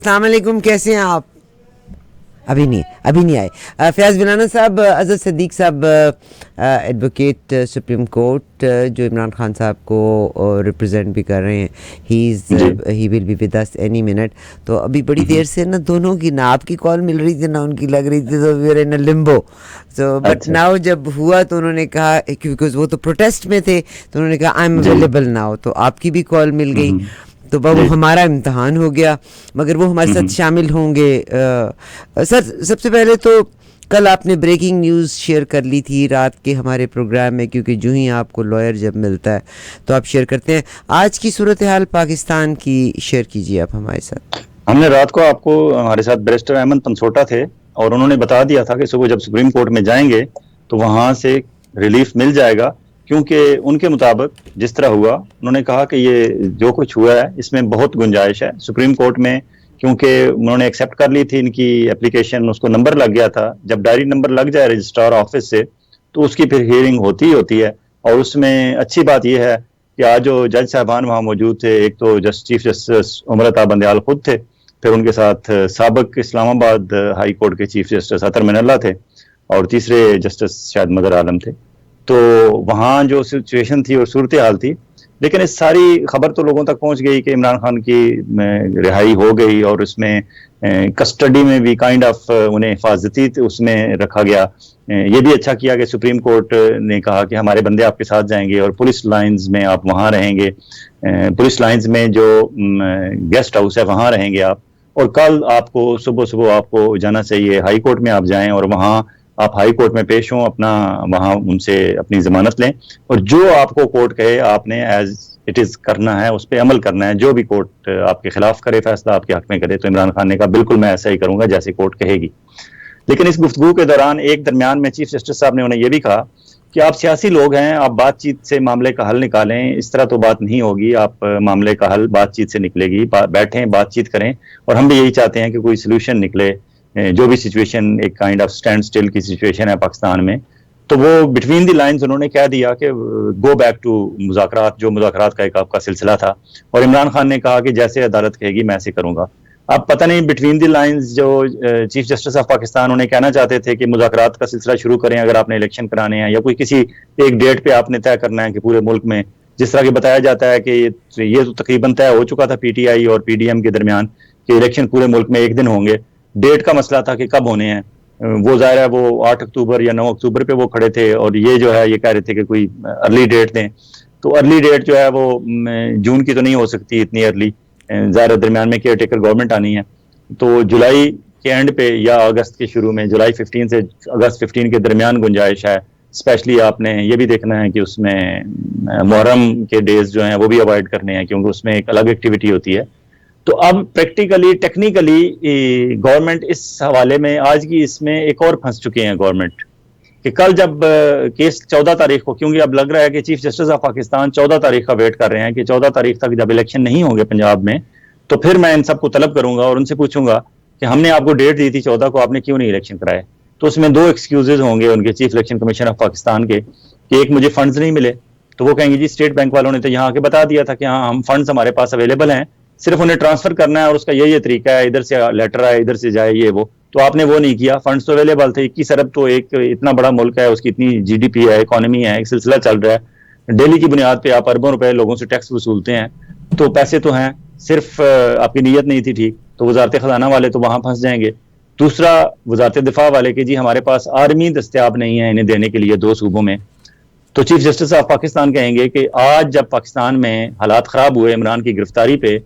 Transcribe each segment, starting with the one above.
अस्सलाम वालेकुम, कैसे हैं आप? अभी नहीं आए। फयाज बिलाना साहब, अजहर सिद्दीक साहब, एडवोकेट सुप्रीम कोर्ट, जो इमरान खान साहब को रिप्रेजेंट भी कर रहे हैं, he will be with us any minute. तो अभी बड़ी देर से ना दोनों की, ना आपकी कॉल मिल रही थी ना उनकी लग रही थी, तो we are in a limbo. So but now जब हुआ तो उन्होंने कहा, बिकॉज वो तो प्रोटेस्ट में थे, तो उन्होंने कहा आई एम अवेलेबल नाउ, तो आपकी भी कॉल मिल गई। तो वो हमारा इम्तहान हो गया, मगर वो हमारे साथ शामिल होंगे। सर, सबसे पहले तो कल आपने ब्रेकिंग न्यूज़ शेयर कर ली थी रात के हमारे प्रोग्राम में, क्योंकि जो ही आपको लॉयर जब मिलता है तो आप शेयर करते हैं। आज की सूरत हाल पाकिस्तान की शेयर कीजिए आप हमारे साथ। हमने रात को आपको, हमारे साथ बैरिस्टर अहमद तनसोटा थे और उन्होंने बता दिया था कि सुबह जब सुप्रीम कोर्ट में जाएंगे तो वहां से रिलीफ मिल जाएगा, क्योंकि उनके मुताबिक जिस तरह हुआ, उन्होंने कहा कि ये जो कुछ हुआ है इसमें बहुत गुंजाइश है सुप्रीम कोर्ट में, क्योंकि उन्होंने एक्सेप्ट कर ली थी इनकी एप्लीकेशन, उसको नंबर लग गया था। जब डायरी नंबर लग जाए रजिस्ट्रार ऑफिस से तो उसकी फिर हियरिंग होती ही होती है। और उसमें अच्छी बात यह है कि आज जो जज साहबान वहाँ मौजूद थे, एक तो चीफ जस्टिस उमर अता बंदयाल खुद थे, फिर उनके साथ साबिक इस्लामाबाद हाई कोर्ट के चीफ जस्टिस अतर मिनल्ला थे और तीसरे जस्टिस शायद मदर आलम थे। तो वहाँ जो सिचुएशन थी और सूरत हाल थी, लेकिन इस सारी खबर तो लोगों तक पहुंच गई कि इमरान खान की रिहाई हो गई और उसमें कस्टडी में भी काइंड ऑफ उन्हें हिफाजती उसमें रखा गया। ये भी अच्छा किया कि सुप्रीम कोर्ट ने कहा कि हमारे बंदे आपके साथ जाएंगे और पुलिस लाइंस में आप वहाँ रहेंगे, पुलिस लाइंस में जो गेस्ट हाउस है वहाँ रहेंगे आप, और कल आपको सुबह सुबह आपको जाना चाहिए हाई कोर्ट में, आप जाएं और वहाँ आप हाई कोर्ट में पेश हों, अपना वहाँ उनसे अपनी जमानत लें और जो आपको कोर्ट कहे आपने एज इट इज करना है, उस पर अमल करना है। जो भी कोर्ट आपके खिलाफ करे फैसला, आपके हक में करे, तो इमरान खान ने कहा बिल्कुल मैं ऐसा ही करूंगा जैसे कोर्ट कहेगी। लेकिन इस गुफ्तगू के दौरान एक दरमियान में चीफ जस्टिस साहब ने उन्हें यह भी कहा कि आप सियासी लोग हैं, आप बातचीत से मामले का हल निकालें, इस तरह तो बात नहीं होगी, आप मामले का हल बातचीत से निकलेगी, बैठें बातचीत करें, और हम भी यही चाहते हैं कि कोई सोल्यूशन निकले। जो भी सिचुएशन एक काइंड ऑफ स्टैंड स्टिल की सिचुएशन है पाकिस्तान में, तो वो बिटवीन द लाइंस उन्होंने कह दिया कि गो बैक टू मुज़ाकरात, जो मुज़ाकरात का एक आपका सिलसिला था, और इमरान खान ने कहा कि जैसे अदालत कहेगी मैं ऐसे करूंगा। अब पता नहीं बिटवीन द लाइंस जो चीफ जस्टिस ऑफ पाकिस्तान उन्हें कहना चाहते थे कि मुज़ाकरात का सिलसिला शुरू करें अगर आपने इलेक्शन कराने हैं, या कोई किसी एक डेट पे आपने तय करना है कि पूरे मुल्क में, जिस तरह की बताया जाता है कि ये तो तकरीबन तय हो चुका था पीटीआई और पीडीएम के दरमियान कि इलेक्शन पूरे मुल्क में एक दिन होंगे। डेट का मसला था कि कब होने हैं, वो जाहिर है वो 8 अक्टूबर या 9 अक्टूबर पे वो खड़े थे, और ये जो है ये कह रहे थे कि कोई अर्ली डेट दें। तो अर्ली डेट जो है वो जून की तो नहीं हो सकती इतनी अर्ली, ज़ाहिर दरमियान में केयर टेकर गवर्नमेंट आनी है, तो जुलाई के एंड पे या अगस्त के शुरू में, जुलाई 15 से अगस्त 15 के दरमियान गुंजाइश है। स्पेशली आपने ये भी देखना है कि उसमें मुहर्रम के डेज जो हैं वो भी अवॉइड करने हैं, क्योंकि उसमें एक अलग एक्टिविटी होती है। तो अब प्रैक्टिकली टेक्निकली गवर्नमेंट इस हवाले में आज की इसमें एक और फंस चुके हैं गवर्नमेंट, कि कल जब केस 14 तारीख को, क्योंकि अब लग रहा है कि चीफ जस्टिस ऑफ पाकिस्तान 14 तारीख का वेट कर रहे हैं कि 14 तारीख तक जब इलेक्शन नहीं होंगे पंजाब में, तो फिर मैं इन सबको तलब करूंगा और उनसे पूछूंगा कि हमने आपको डेट दी थी 14 को, आपने क्यों नहीं इलेक्शन कराए। तो उसमें दो एक्सक्यूजेज होंगे उनके chief election commission of Pakistan के, कि एक मुझे फंड्स नहीं मिले, तो वो कहेंगे जी स्टेट बैंक वालों ने तो यहाँ आके बता दिया था कि हाँ हम फंड्स हमारे पास अवेलेबल हैं, सिर्फ उन्हें ट्रांसफर करना है और उसका ये तरीका है, इधर से लेटर आए इधर से जाए, ये वो। तो आपने वो नहीं किया, फंड्स तो अवेलेबल थे, 21 अरब तो एक इतना बड़ा मुल्क है, उसकी इतनी जीडीपी है, इकोनॉमी है, एक सिलसिला चल रहा है, डेली की बुनियाद पे आप अरबों रुपए लोगों से टैक्स वसूलते हैं, तो पैसे तो हैं, सिर्फ आपकी नीयत नहीं थी ठीक, तो वजारत खजाना वाले तो वहां फंस जाएंगे। दूसरा वजारत दिफा वाले कि जी हमारे पास आर्मी दस्तियाब नहीं है इन्हें देने के लिए 2 सूबों में। तो चीफ जस्टिस ऑफ पाकिस्तान कहेंगे कि आज जब पाकिस्तान में हालात खराब हुए इमरान की गिरफ्तारी पे,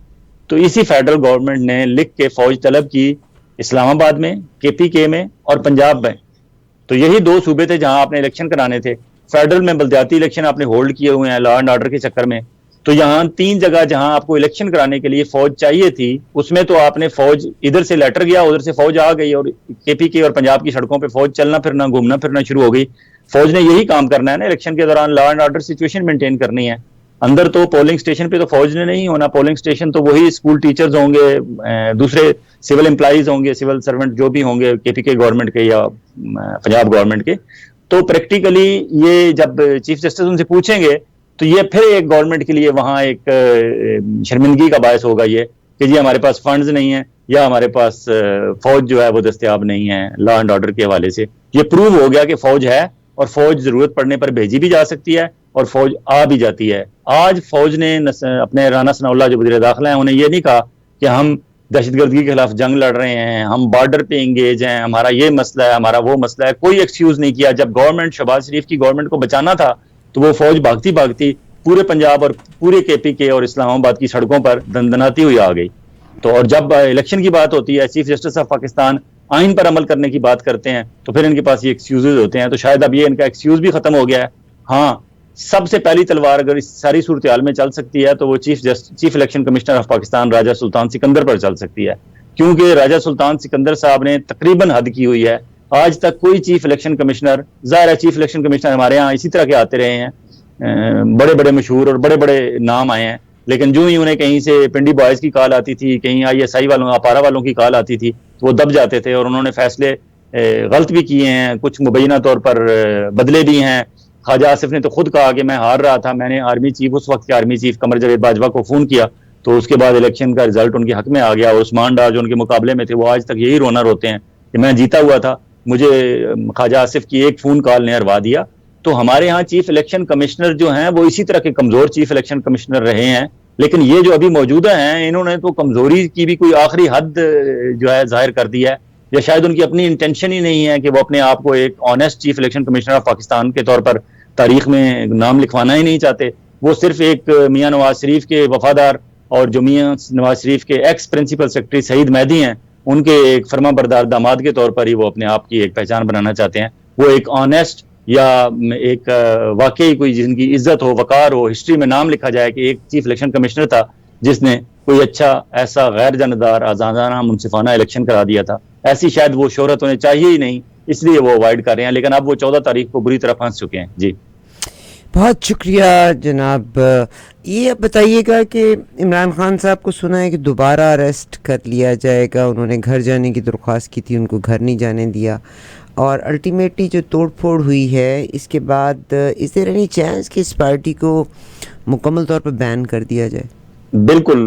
तो इसी फेडरल गवर्नमेंट ने लिख के फौज तलब की इस्लामाबाद में, केपीके में और पंजाब में। तो यही 2 सूबे थे जहां आपने इलेक्शन कराने थे। फेडरल में बलदियाती इलेक्शन आपने होल्ड किए हुए हैं लॉ एंड ऑर्डर के चक्कर में। तो यहाँ 3 जगह जहां आपको इलेक्शन कराने के लिए फौज चाहिए थी, उसमें तो आपने फौज, इधर से लेटर गया उधर से फौज आ गई, और केपीके और पंजाब की सड़कों पर फौज चलना फिरना घूमना फिरना शुरू हो गई। फौज ने यही काम करना है ना, इलेक्शन के दौरान law and order situation maintain करनी है। अंदर तो पोलिंग स्टेशन पे तो फौज ने नहीं होना, पोलिंग स्टेशन तो वही स्कूल टीचर्स होंगे, दूसरे सिविल एम्प्लॉइज होंगे, सिविल सर्वेंट जो भी होंगे केपीके गवर्नमेंट के या पंजाब गवर्नमेंट के। तो प्रैक्टिकली ये जब चीफ जस्टिस उनसे पूछेंगे तो ये फिर एक गवर्नमेंट के लिए वहां एक शर्मिंदगी का बायस होगा ये, कि जी हमारे पास फंड्स नहीं है या हमारे पास फौज जो है वो दस्तयाब नहीं है लॉ एंड ऑर्डर के हवाले से। ये प्रूव हो गया कि फौज है और फौज जरूरत पड़ने पर भेजी भी जा सकती है और फौज आ भी जाती है। आज फौज ने अपने राना सनाउल्लाह जो वज़ीर दाखिला है, उन्हें ये नहीं कहा कि हम दहशतगर्दी के खिलाफ जंग लड़ रहे हैं, हम बॉर्डर पे इंगेज हैं, हमारा ये मसला है, हमारा वो मसला है। कोई एक्सक्यूज नहीं किया। जब गवर्नमेंट शहबाज शरीफ की गवर्नमेंट को बचाना था तो वो फौज भागती भागती पूरे पंजाब और पूरे केपी के और इस्लामाबाद की सड़कों पर दंदनाती हुई आ गई। तो और जब इलेक्शन की बात होती है, चीफ जस्टिस ऑफ पाकिस्तान आइन पर अमल करने की बात करते हैं, तो फिर इनके पास ये एक्सक्यूजेज होते हैं। तो शायद अब ये इनका एक्सक्यूज भी खत्म हो गया है। हाँ, सबसे पहली तलवार अगर इस सारी सूरत हाल में चल सकती है तो वो chief election commissioner of Pakistan Raja Sultan Sikandar पर चल सकती है, क्योंकि राजा सुल्तान सिकंदर साहब ने तकरीबन हद की हुई है। आज तक कोई चीफ इलेक्शन कमिश्नर, जाहिर है चीफ इलेक्शन कमिश्नर हमारे यहाँ इसी तरह के आते रहे हैं, बड़े बड़े मशहूर और बड़े बड़े नाम आए हैं, लेकिन जो ही उन्हें कहीं से पिंडी बॉयज की कॉल आती थी, कहीं ISI वालों, अपारा वालों की कॉल आती थी, तो वो दब जाते थे और उन्होंने फैसले गलत भी किए हैं, कुछ मुबैना तौर पर बदले भी हैं। ख्वाजा आसिफ ने तो खुद कहा कि मैं हार रहा था, मैंने आर्मी चीफ, उस वक्त के आर्मी चीफ कमर जावेद बाजवा को फोन किया, तो उसके बाद इलेक्शन का रिजल्ट उनके हक में आ गया और उस्मान डार जो उनके मुकाबले में थे वो आज तक यही रोना रोते हैं कि मैं जीता हुआ था, मुझे ख्वाजा आसिफ की एक फोन कॉल ने हरवा दिया। तो हमारे यहाँ चीफ इलेक्शन कमिश्नर जो हैं वो इसी तरह के कमजोर चीफ इलेक्शन कमिश्नर रहे हैं, लेकिन ये जो अभी मौजूदा हैं इन्होंने तो कमजोरी की भी कोई आखिरी हद जो है जाहिर कर दी है, या शायद उनकी अपनी इंटेंशन ही नहीं है कि वो अपने आप को एक honest chief election commissioner of Pakistan के तौर पर तारीख में नाम लिखवाना ही नहीं चाहते। वो सिर्फ एक मियां नवाज शरीफ के वफादार और जो मियां नवाज शरीफ के ex principal secretary Saeed Mehdi हैं उनके एक फर्मा बरदार दामाद के तौर पर ही वो अपने आप की एक पहचान बनाना चाहते हैं। वो एक ऑनेस्ट या एक वाकई कोई जिनकी इज्जत हो, वकार हो, हिस्ट्री में नाम लिखा जाए कि एक चीफ इलेक्शन कमिश्नर था जिसने कोई अच्छा ऐसा गैर जानदार आजादाना मुनसिफाना इलेक्शन करा दिया था, ऐसी शायद वो शोहरत उन्हें चाहिए ही नहीं, इसलिए वो अवॉइड कर रहे हैं। लेकिन अब वो 14 तारीख को बुरी तरह फंस चुके हैं। जी बहुत शुक्रिया जनाब। ये अब बताइएगा कि इमरान खान साहब को सुना है कि दोबारा अरेस्ट कर लिया जाएगा, उन्होंने घर जाने की दरख्वास्त की थी, उनको घर नहीं जाने दिया, और अल्टीमेटली जो तोड़ फोड़ हुई है इसके बाद इज देयर एनी चांस कि इस पार्टी को मुकम्मल तौर पर बैन कर दिया जाए? बिल्कुल,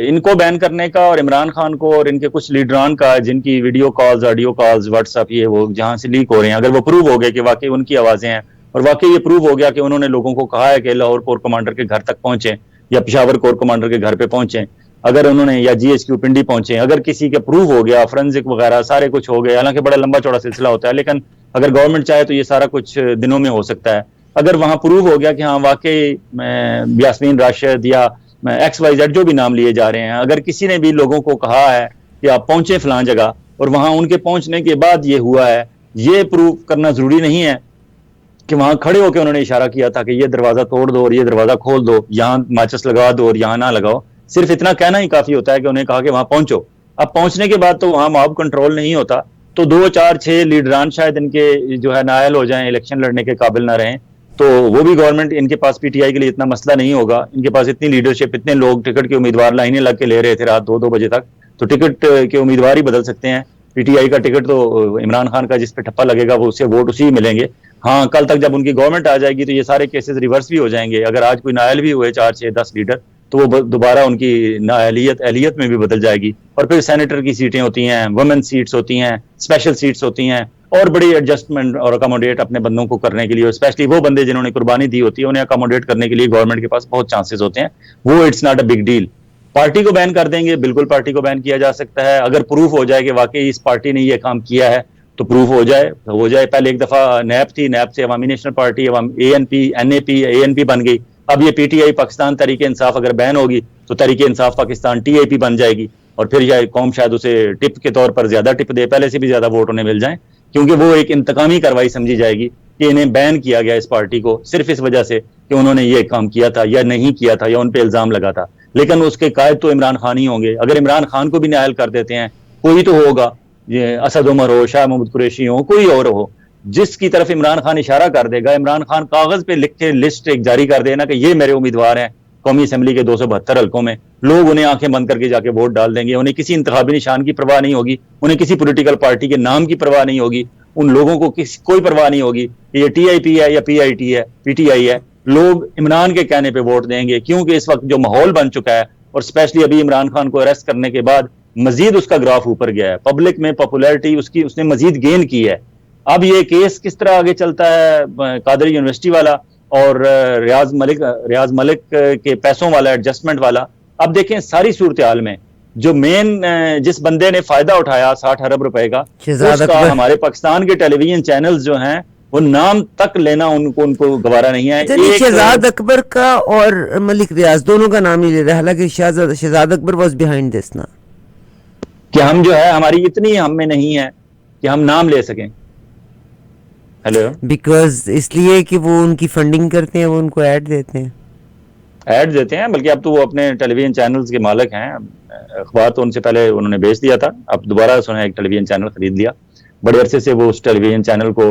इनको बैन करने का और इमरान खान को और इनके कुछ लीडरान का जिनकी video calls, audio calls, WhatsApp ये वो जहां से लीक हो रहे हैं, अगर वो प्रूव हो गए कि वाकई उनकी आवाजें हैं और वाकई ये प्रूव हो गया कि उन्होंने लोगों को कहा है कि लाहौर कोर कमांडर के घर तक पहुंचे या पेशावर कोर कमांडर के घर पे पहुंचे, अगर उन्होंने या GHQ पिंडी पहुंचे, अगर किसी के प्रूव हो गया, फोरेंसिक वगैरह सारे कुछ हो गए, हालांकि बड़ा लंबा चौड़ा सिलसिला होता है, लेकिन अगर गवर्नमेंट चाहे तो ये सारा कुछ दिनों में हो सकता है। अगर वहां प्रूव हो गया कि हाँ वाकई यास्मीन राशिद या XYZ जो भी नाम लिए जा रहे हैं, अगर किसी ने भी लोगों को कहा है कि आप पहुंचे फलां जगह और वहां उनके पहुंचने के बाद ये हुआ है, ये प्रूव करना जरूरी नहीं है कि वहां खड़े होकर उन्होंने इशारा किया था कि ये दरवाजा तोड़ दो और ये दरवाजा खोल दो, यहाँ माचिस लगा दो और यहाँ ना लगाओ। सिर्फ इतना कहना ही काफी होता है कि उन्हें कहा कि वहां पहुंचो। अब पहुंचने के बाद तो वहां मॉब कंट्रोल नहीं होता, तो 2, 4, 6 लीडरान शायद इनके जो है नायल हो जाएं, इलेक्शन लड़ने के काबिल ना रहें, तो वो भी गवर्नमेंट, इनके पास PTI के लिए इतना मसला नहीं होगा, इनके पास इतनी लीडरशिप, इतने लोग टिकट के उम्मीदवार लाइनें लग के ले रहे थे रात 2-2 बजे तक, तो टिकट के उम्मीदवार ही बदल सकते हैं। PTI का टिकट तो इमरान खान का जिस पे ठप्पा लगेगा वो उससे वोट उसी मिलेंगे। हाँ, कल तक जब उनकी गवर्नमेंट आ जाएगी तो ये सारे केसेस रिवर्स भी हो जाएंगे। अगर आज कोई नायल भी हुए 4, 6, 10 लीडर, तो वो दोबारा उनकी नाअहलियत में भी बदल जाएगी। और फिर सेनेटर की सीटें होती हैं, वुमेन सीट्स होती हैं, स्पेशल सीट्स होती हैं, और बड़ी एडजस्टमेंट और अकोमोडेट अपने बंदों को करने के लिए, स्पेशली वो बंदे जिन्होंने कुर्बानी दी होती है, उन्हें अकोमोडेट करने के लिए गवर्नमेंट के पास बहुत चांसेस होते हैं। वो it's not a big deal. Party को बैन कर देंगे, बिल्कुल पार्टी को बैन किया जा सकता है। अगर प्रूफ हो जाए कि वाकई इस पार्टी ने ये काम किया है तो प्रूफ हो जाए। पहले एक दफा नैप थी, नैप से Awami National Party, ANP, NAP, ANP बन गई। अब ये PTI पाकिस्तान तहरीक इंसाफ अगर बैन होगी तो तहरीक इंसाफ पाकिस्तान TIP बन जाएगी, और फिर यह कौम शायद उसे टिप के तौर पर ज्यादा टिप दे, पहले से भी ज्यादा वोट उन्हें मिल जाए, क्योंकि वो एक इंतकामी कार्रवाई समझी जाएगी कि इन्हें बैन किया गया इस पार्टी को सिर्फ इस वजह से कि उन्होंने ये काम किया था या नहीं किया था या उन पे इल्जाम लगा था। लेकिन उसके कायद तो इमरान खान ही होंगे। अगर इमरान खान को भी नायल कर देते हैं, कोई तो होगा, ये असद उमर हो, शाह महमूद कुरैशी हो, कोई और हो, जिसकी तरफ इमरान खान इशारा कर देगा, इमरान खान कागज पे लिख के लिस्ट एक जारी कर देना कि ये मेरे उम्मीदवार हैं कौमी असेंबली के 272 हल्कों में, लोग उन्हें आंखें बंद करके जाके वोट डाल देंगे। उन्हें किसी इंतखाबी निशान की परवाह नहीं होगी, उन्हें किसी पॉलिटिकल पार्टी के नाम की परवाह नहीं होगी, उन लोगों को कोई परवाह नहीं होगी कि ये TIP है या PIT है, PTI है। लोग इमरान के कहने पे वोट देंगे, क्योंकि इस वक्त जो माहौल बन चुका है और स्पेशली अभी इमरान खान को अरेस्ट करने के बाद मजीद उसका ग्राफ ऊपर गया है, पब्लिक में पॉपुलैरिटी उसकी उसने मजीद गेन की है। अब ये केस किस तरह आगे चलता है, कादरी यूनिवर्सिटी वाला और रियाज मलिक के पैसों वाला, एडजस्टमेंट वाला, अब देखें सारी सूरत हाल में जो मेन जिस बंदे ने फायदा उठाया 60 अरब रुपए का, उसका हमारे पाकिस्तान के टेलीविजन चैनल्स जो हैं वो नाम तक लेना उनको गवारा नहीं है। शहजाद अकबर का और मलिक रियाज दोनों का नाम नहीं ले रहा, हालांकि Shahzad Akbar was behind this ना, कि हम जो है हमारी इतनी हम में नहीं है कि हम नाम ले सकें। हेलो, बिकॉज इसलिए कि वो उनकी फंडिंग करते हैं, वो उनको ऐड देते हैं, बल्कि अब तो वो अपने टेलीविजन चैनल्स के मालिक हैं। अखबार तो उनसे पहले उन्होंने बेच दिया था, अब दोबारा उन्होंने एक टेलीविजन चैनल खरीद लिया। बड़े अरसे से वो उस टेलीविजन चैनल को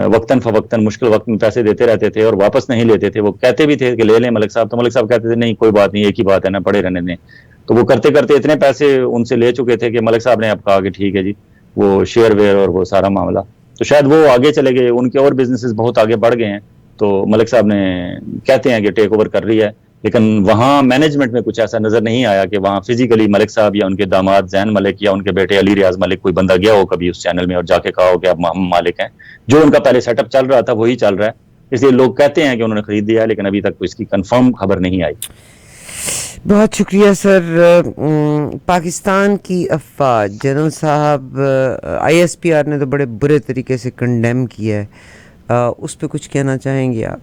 वक्तन फवक्तन मुश्किल वक्त में पैसे देते रहते थे और वापस नहीं लेते थे। वो कहते भी थे कि ले लें मलिक साहब, तो मलिक साहब कहते थे नहीं कोई बात नहीं, एक ही बात है ना, पड़े रहने दें। तो वो करते करते इतने पैसे उनसे ले चुके थे कि मलिक साहब ने अब कहा कि ठीक है जी, वो शेयर वेयर और वो सारा मामला, तो शायद वो आगे चले गए, उनके और बिजनेसेस बहुत आगे बढ़ गए हैं। तो मलिक साहब ने कहते हैं कि टेक ओवर कर रही है, लेकिन वहाँ मैनेजमेंट में कुछ ऐसा नजर नहीं आया कि वहाँ फिजिकली मलिक साहब या उनके दामाद जैन मलिक या उनके बेटे अली रियाज मलिक कोई बंदा गया हो कभी उस चैनल में और जाके कहा हो कि अब हम मालिक हैं। जो उनका पहले सेटअप चल रहा था वही चल रहा है, इसलिए लोग कहते हैं कि उन्होंने खरीद दिया, लेकिन अभी तक इसकी कंफर्म खबर नहीं आई। बहुत शुक्रिया सर। पाकिस्तान की अफवाज, जनरल साहब ISPR ने तो बड़े बुरे तरीके से कंडेम किया है, उस पर कुछ कहना चाहेंगे आप?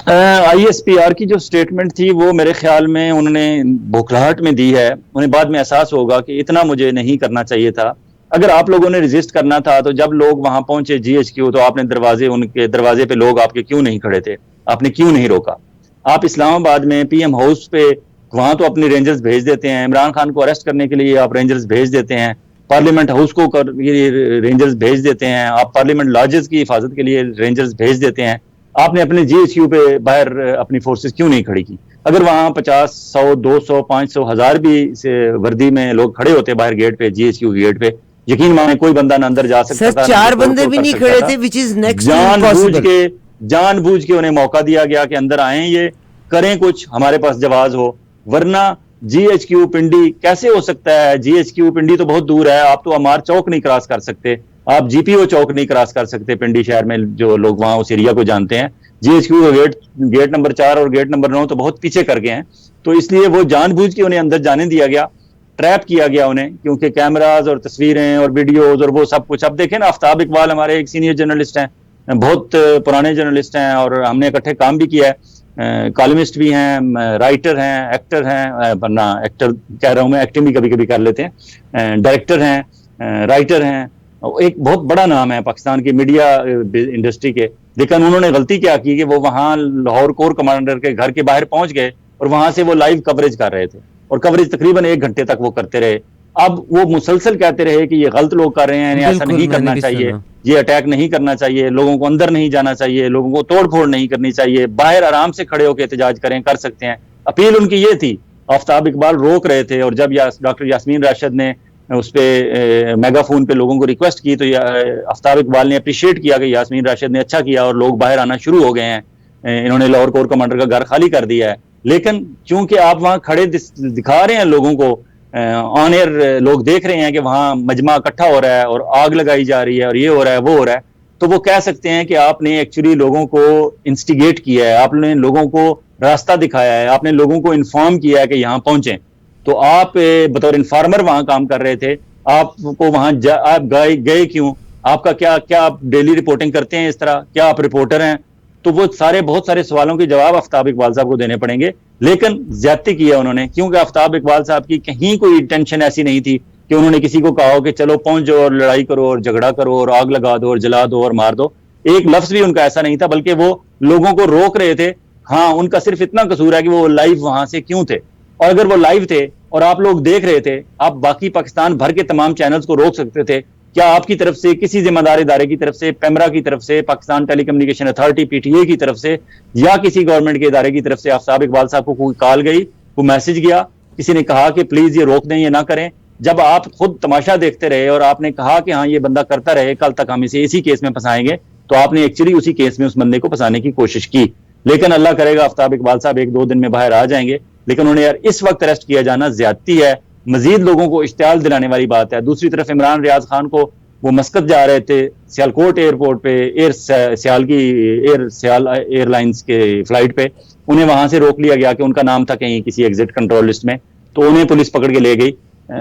ISPR की जो स्टेटमेंट थी वो मेरे ख्याल में उन्होंने बौखलाहट में दी है। उन्हें बाद में एहसास होगा कि इतना मुझे नहीं करना चाहिए था। अगर आप लोगों ने रजिस्ट करना था तो जब लोग वहां पहुंचे GHQ, तो आपने उनके दरवाजे पे लोग आपके क्यों नहीं खड़े थे, आपने क्यों नहीं रोका? आप इस्लामाबाद में PM हाउस पे वहां तो अपने रेंजर्स भेज देते हैं, इमरान खान को अरेस्ट करने के लिए आप रेंजर्स भेज देते हैं, पार्लियामेंट हाउस को रेंजर्स भेज देते हैं, आप पार्लियामेंट लॉजेस की हिफाजत के लिए रेंजर्स भेज देते हैं। आपने अपने GHQ पे बाहर अपनी फोर्सेस क्यों नहीं खड़ी की? अगर वहां 50, 100, 200, 500, 1000 भी वर्दी में लोग खड़े होते बाहर गेट पे, GHQ गेट पे, यकीन माने कोई बंदा ना अंदर जा सकता था। 4 बंदे भी नहीं खड़े थे, which is next to impossible। जानबूझ के उन्हें मौका दिया गया कि अंदर आए, ये करें कुछ, हमारे पास जवाब हो। वरना GHQ पिंडी कैसे हो सकता है? GHQ पिंडी तो बहुत दूर है, आप तो अमार चौक नहीं क्रॉस कर सकते, आप GPO चौक नहीं क्रॉस कर सकते पिंडी शहर में, जो लोग वहां उस एरिया को जानते हैं। GHQ का गेट नंबर 4 और गेट नंबर 9 तो बहुत पीछे कर गए हैं, तो इसलिए वो जानबूझ के उन्हें अंदर जाने दिया गया, ट्रैप किया गया उन्हें, क्योंकि कैमराज और तस्वीरें और वीडियोज और वो सब कुछ। अब देखें ना, आफ्ताब इकबाल हमारे एक सीनियर जर्नलिस्ट हैं, बहुत पुराने जर्नलिस्ट हैं और हमने इकट्ठे काम भी किया है, कॉलमिस्ट भी हैं, राइटर हैं, एक्टर हैं, वरना एक्टर कह रहा हूं मैं, एक्टिंग भी कभी कभी कर लेते हैं, डायरेक्टर हैं, राइटर हैं, एक बहुत बड़ा नाम है पाकिस्तान की मीडिया इंडस्ट्री के। लेकिन उन्होंने गलती क्या की कि वो वहां लाहौर कोर कमांडर के घर के बाहर पहुंच गए और वहां से वो लाइव कवरेज कर रहे थे, और कवरेज तकरीबन 1 घंटे तक वो करते रहे। अब वो मुसलसल कहते रहे कि ये गलत लोग कर रहे हैं, इन्हें ऐसा नहीं करना चाहिए, ये अटैक नहीं करना चाहिए, लोगों को अंदर नहीं जाना चाहिए, लोगों को तोड़ फोड़ नहीं करनी चाहिए, बाहर आराम से खड़े होकर एहतजाज करें, कर सकते हैं। अपील उनकी ये थी, आफ्ताब इकबाल रोक रहे थे, और जब डॉक्टर यास्मीन राशिद ने उस पर मेगाफोन पे लोगों को रिक्वेस्ट की तो आफ्ताब इकबाल ने अप्रिशिएट किया कि यास्मीन राशिद ने अच्छा किया और लोग बाहर आना शुरू हो गए हैं, इन्होंने लाहौर कोर कमांडर का घर खाली कर दिया है। लेकिन चूंकि आप वहां खड़े दिखा रहे हैं लोगों को, ऑन एयर लोग देख रहे हैं कि वहां मजमा इकट्ठा हो रहा है और आग लगाई जा रही है और ये हो रहा है वो हो रहा है, तो वो कह सकते हैं कि आपने एक्चुअली लोगों को इंस्टिगेट किया है, आपने लोगों को रास्ता दिखाया है, आपने लोगों को इन्फॉर्म किया है कि यहाँ पहुंचे। तो आप बतौर इन्फॉर्मर वहां काम कर रहे थे, आपको वहां आप गए क्यों? आपका क्या आप डेली रिपोर्टिंग करते हैं इस तरह? क्या आप रिपोर्टर हैं? तो वो बहुत सारे सवालों के जवाब आफ्ताब इकबाल साहब को देने पड़ेंगे। लेकिन ज्यादती किया उन्होंने, क्योंकि आफ्ताब इकबाल साहब की कहीं कोई इंटेंशन ऐसी नहीं थी कि उन्होंने किसी को कहा हो कि चलो पहुंच जाओ और लड़ाई करो और झगड़ा करो और आग लगा दो और जला दो और मार दो। एक लफ्ज भी उनका ऐसा नहीं था, बल्कि वो लोगों को रोक रहे थे। हाँ, उनका सिर्फ इतना कसूर है कि वो लाइव वहां से क्यों थे, और अगर वो लाइव थे और आप लोग देख रहे थे, आप बाकी पाकिस्तान भर के तमाम चैनल्स को रोक सकते थे। क्या आपकी तरफ से, किसी जिम्मेदार इदारे की तरफ से, पेमरा की तरफ से, पाकिस्तान टेलीकम्युनिकेशन अथॉरिटी PTA की तरफ से, या किसी गवर्नमेंट के इदारे की तरफ से आफ्ताब इकबाल साहब को कोई कॉल गई, कोई मैसेज गया, किसी ने कहा कि प्लीज ये रोक दें, ये ना करें? जब आप खुद तमाशा देखते रहे और आपने कहा कि हाँ ये बंदा करता रहे, कल तक हम इसे इसी केस में फंसाएंगे, तो आपने एक्चुअली उसी केस में उस बंदे को फंसाने की कोशिश की। लेकिन अल्लाह करेगा आफ्ताब इकबाल साहब 1-2 दिन में बाहर आ जाएंगे, लेकिन उन्हें यार इस वक्त अरेस्ट किया जाना ज्यादती है, मजीद लोगों को इश्तियाल दिलाने वाली बात है। दूसरी तरफ इमरान रियाज खान को, वो मस्कत जा रहे थे, सियालकोट एयरपोर्ट पे सियाल एयरलाइंस के फ्लाइट पे, उन्हें वहां से रोक लिया गया कि उनका नाम था कहीं किसी एग्जिट कंट्रोल लिस्ट में, तो उन्हें पुलिस पकड़ के ले गई।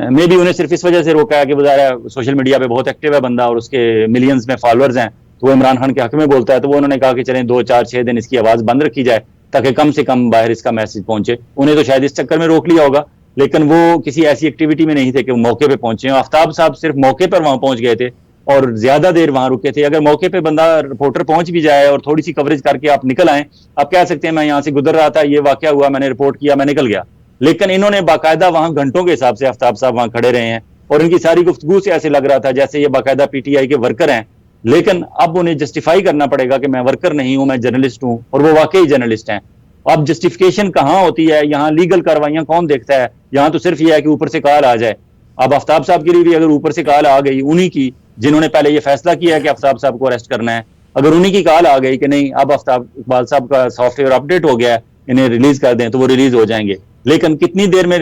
मे बी उन्हें सिर्फ इस वजह से रोका है कि वो सोशल मीडिया पे बहुत एक्टिव है बंदा और उसके मिलियंस में फॉलोअर्स हैं, तो वो इमरान खान के हक में बोलता है, तो वो उन्होंने कहा कि चलें 2 4 6 दिन इसकी आवाज बंद रखी जाए ताकि कम से कम बाहर इसका मैसेज पहुंचे। उन्हें तो शायद इस चक्कर में रोक लिया होगा, लेकिन वो किसी ऐसी एक्टिविटी में नहीं थे कि वो मौके पे पहुंचे। आफ्ताब साहब सिर्फ मौके पर वहां पहुंच गए थे और ज्यादा देर वहां रुके थे। अगर मौके पे बंदा रिपोर्टर पहुंच भी जाए और थोड़ी सी कवरेज करके आप निकल आए, आप कह सकते हैं मैं यहाँ से गुजर रहा था, ये वाकया हुआ, मैंने रिपोर्ट किया, मैं निकल गया। लेकिन इन्होंने बाकायदा वहां घंटों के हिसाब से आफ्ताब साहब वहां खड़े रहे हैं और इनकी सारी गुफ्तगू से ऐसे लग रहा था जैसे ये बाकायदा पीटीआई के वर्कर हैं। लेकिन अब उन्हें जस्टिफाई करना पड़ेगा कि मैं वर्कर नहीं हूं, मैं जर्नलिस्ट हूं, और वो वाकई जर्नलिस्ट हैं। अब जस्टिफिकेशन कहां होती है, यहाँ लीगल कार्रवाइयां कौन देखता है? यहाँ तो सिर्फ ये है कि ऊपर से कॉल आ जाए। अब आफ्ताब साहब के लिए भी अगर ऊपर से कॉल आ गई, उन्हीं की जिन्होंने पहले ये फैसला किया है कि आफ्ताब साहब को अरेस्ट करना है, अगर उन्हीं की कॉल आ गई कि नहीं अब आफ्ताब इकबाल साहब का सॉफ्टवेयर अपडेट हो गया है, इन्हें रिलीज कर दें, तो वो रिलीज हो जाएंगे। लेकिन कितनी देर में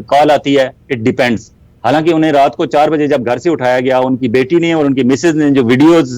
कॉल आती है, इट डिपेंड्स। हालांकि उन्हें रात को 4 बजे जब घर से उठाया गया, उनकी बेटी ने और उनकी मिसेज ने जो वीडियोज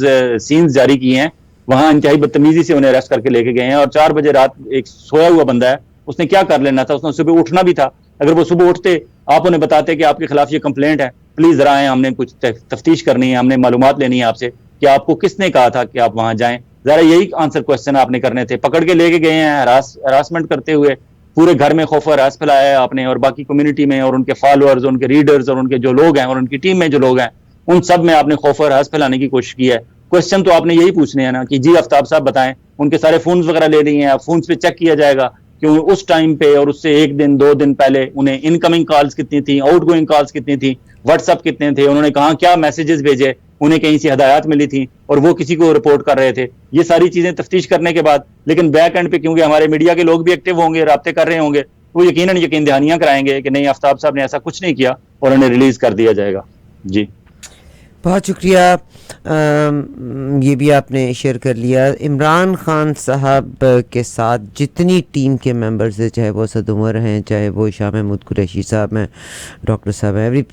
सीन्स जारी किए हैं, वहां इंतहाई बदतमीजी से उन्हें अरेस्ट करके लेके गए हैं। और 4 बजे रात एक सोया हुआ बंदा है, उसने क्या कर लेना था? उसने सुबह उठना भी था। अगर वो सुबह उठते, आप उन्हें बताते कि आपके खिलाफ ये कंप्लेंट है, प्लीज जरा आए, हमने कुछ तफ्तीश करनी है, हमने मालूमात लेनी है आपसे कि आपको किसने कहा था कि आप वहां जाएं, जरा यही आंसर क्वेश्चन आपने करने थे। पकड़ के लेके गए हैं हरासमेंट करते हुए, पूरे घर में खौफ हरास फैलाया है आपने, और बाकी कम्युनिटी में और उनके फॉलोअर्स, उनके रीडर्स और उनके जो लोग हैं और उनकी टीम में जो लोग हैं, उन सब में आपने खौफ हरास फैलाने की कोशिश की है। क्वेश्चन तो आपने यही पूछने हैं ना कि जी आफ्ताब साहब बताएं, उनके सारे फोन वगैरह ले लिए हैं, फोन पे चेक किया जाएगा कि उस टाइम पे और उससे 1 दिन 2 दिन पहले उन्हें इनकमिंग कॉल्स कितनी थी, आउटगोइंग कॉल्स कितनी थी, व्हाट्सएप कितने थे, उन्होंने कहा क्या मैसेजेस भेजे, उन्हें कहीं से हदायत मिली थी और वो किसी को रिपोर्ट कर रहे थे। ये सारी चीजें तफ्तीश करने के बाद, लेकिन बैक एंड पे क्योंकि हमारे मीडिया के लोग भी एक्टिव होंगे, राब्ते कर रहे होंगे, वो यकीन दहानियां कराएंगे कि नहीं आफ्ताब साहब ने ऐसा कुछ नहीं किया और उन्हें रिलीज कर दिया जाएगा। जी बहुत शुक्रिया। ये भी आपने शेयर कर लिया। इमरान खान साहब के साथ जितनी टीम के मेंबर्स हैं, चाहे वो असद उमर हैं, चाहे वो शाह महमूद कुरैशी साहब हैं, डॉक्टर साहब हैं,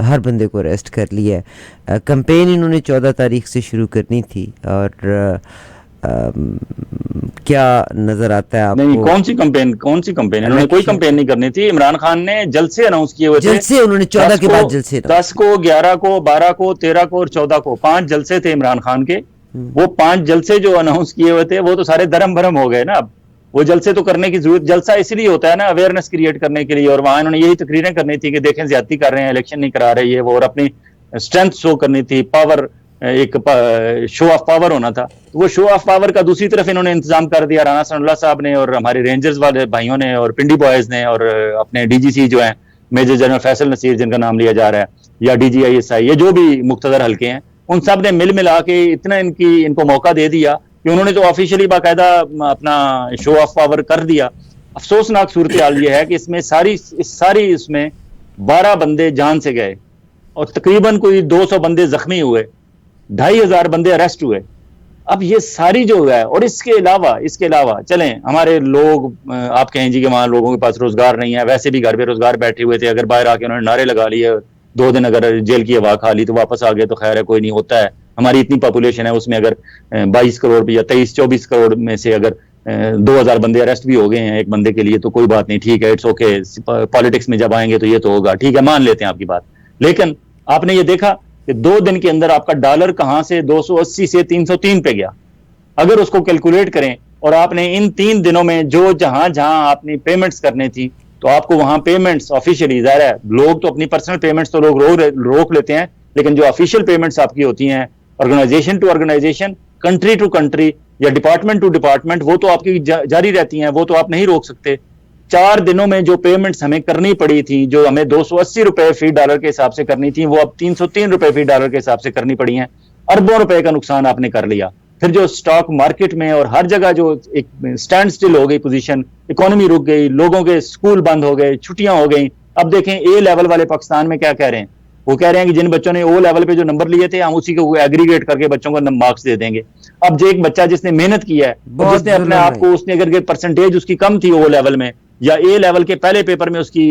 हर बंदे को अरेस्ट कर लिया है। कैंपेन इन्होंने 14 तारीख से शुरू करनी थी और क्या नजर आता है आपको? नहीं, कौन सी कंपेन? इन्होंने कोई कंपेन नहीं करनी थी। इमरान खान ने जलसे अनाउंस किए हुए थे। जलसे उन्होंने 14 के बाद जलसे 10 को, 11 को, 12 को, 13 को और 14 को 5 जलसे थे इमरान खान के। वो 5 जलसे जो अनाउंस किए हुए थे वो तो सारे धर्म भरम हो गए ना। अब वो जलसे तो करने की जरूरत, जलसा इसलिए होता है ना अवेयरनेस क्रिएट करने के लिए, और वहां इन्होंने यही तकरीरें करनी थी कि देखें ज्यादती कर रहे हैं, इलेक्शन नहीं करा रहे ये वो, और अपनी स्ट्रेंथ शो करनी थी, पावर, एक शो ऑफ पावर होना था। वो शो ऑफ पावर का दूसरी तरफ इन्होंने इंतजाम कर दिया, राना सनाउल्लाह साहब ने और हमारे रेंजर्स वाले भाइयों ने और पिंडी बॉयज ने और अपने डीजीसी जो हैं मेजर जनरल फैसल नसीर जिनका नाम लिया जा रहा है, या डीजीआईएसआई, ये जो भी मुख्तदर हल्के हैं, उन सब ने मिल मिला के इतना इनको मौका दे दिया कि उन्होंने तो ऑफिशियली बाकायदा अपना शो ऑफ पावर कर दिया। अफसोसनाक सूरत हाल ये है कि इसमें 12 बंदे जान से गए और तकरीबन कोई 200 बंदे जख्मी हुए, 2500 बंदे अरेस्ट हुए। अब ये सारी जो है, और इसके अलावा चलें हमारे लोग, आप कहें जी कि वहां लोगों के पास रोजगार नहीं है, वैसे भी घर पे रोजगार बैठे हुए थे, अगर बाहर आके उन्होंने नारे लगा लिए, 2 दिन अगर जेल की हवा खा ली तो वापस आ गए तो खैर है, कोई नहीं होता है। हमारी इतनी पॉपुलेशन है, उसमें अगर 22 करोड़ या 23-24 करोड़ में से अगर 2000 बंदे अरेस्ट भी हो गए हैं एक बंदे के लिए तो कोई बात नहीं, ठीक है, इट्स ओके। पॉलिटिक्स में जब आएंगे तो ये तो होगा, ठीक है, मान लेते हैं आपकी बात। लेकिन आपने ये देखा कि 2 दिन के अंदर आपका डॉलर कहां से 280 से 303 पे गया। अगर उसको कैलकुलेट करें और आपने इन 3 दिनों में जो जहां आपने पेमेंट्स करनी थी, तो आपको वहां पेमेंट्स ऑफिशियली, ज़ाहिर है लोग तो अपनी पर्सनल पेमेंट्स तो लोग रोक लेते हैं, लेकिन जो ऑफिशियल पेमेंट्स आपकी होती हैं organisation to organisation, country to country या डिपार्टमेंट टू डिपार्टमेंट, वो तो आपकी जारी रहती हैं, वो तो आप नहीं रोक सकते। 4 दिनों में जो पेमेंट्स हमें करनी पड़ी थी, जो हमें 280 रुपए फी डॉलर के हिसाब से करनी थी, वो अब 303 रुपए फी डॉलर के हिसाब से करनी पड़ी हैं। अरबों रुपए का नुकसान आपने कर लिया। फिर जो स्टॉक मार्केट में और हर जगह जो एक स्टैंड स्टिल हो गई पोजीशन, इकोनॉमी रुक गई, लोगों के स्कूल बंद हो गए, छुट्टियां हो गई। अब देखें ए लेवल वाले पाकिस्तान में क्या कह रहे हैं, वो कह रहे हैं कि जिन बच्चों ने ओ लेवल पे जो नंबर लिए थे, हम उसी को एग्रीगेट करके बच्चों को मार्क्स दे देंगे। अब जो एक बच्चा जिसने मेहनत की है, जिसने अपने आप को, उसने अगर परसेंटेज उसकी कम थी ओ लेवल में, या ए लेवल के पहले पेपर में उसकी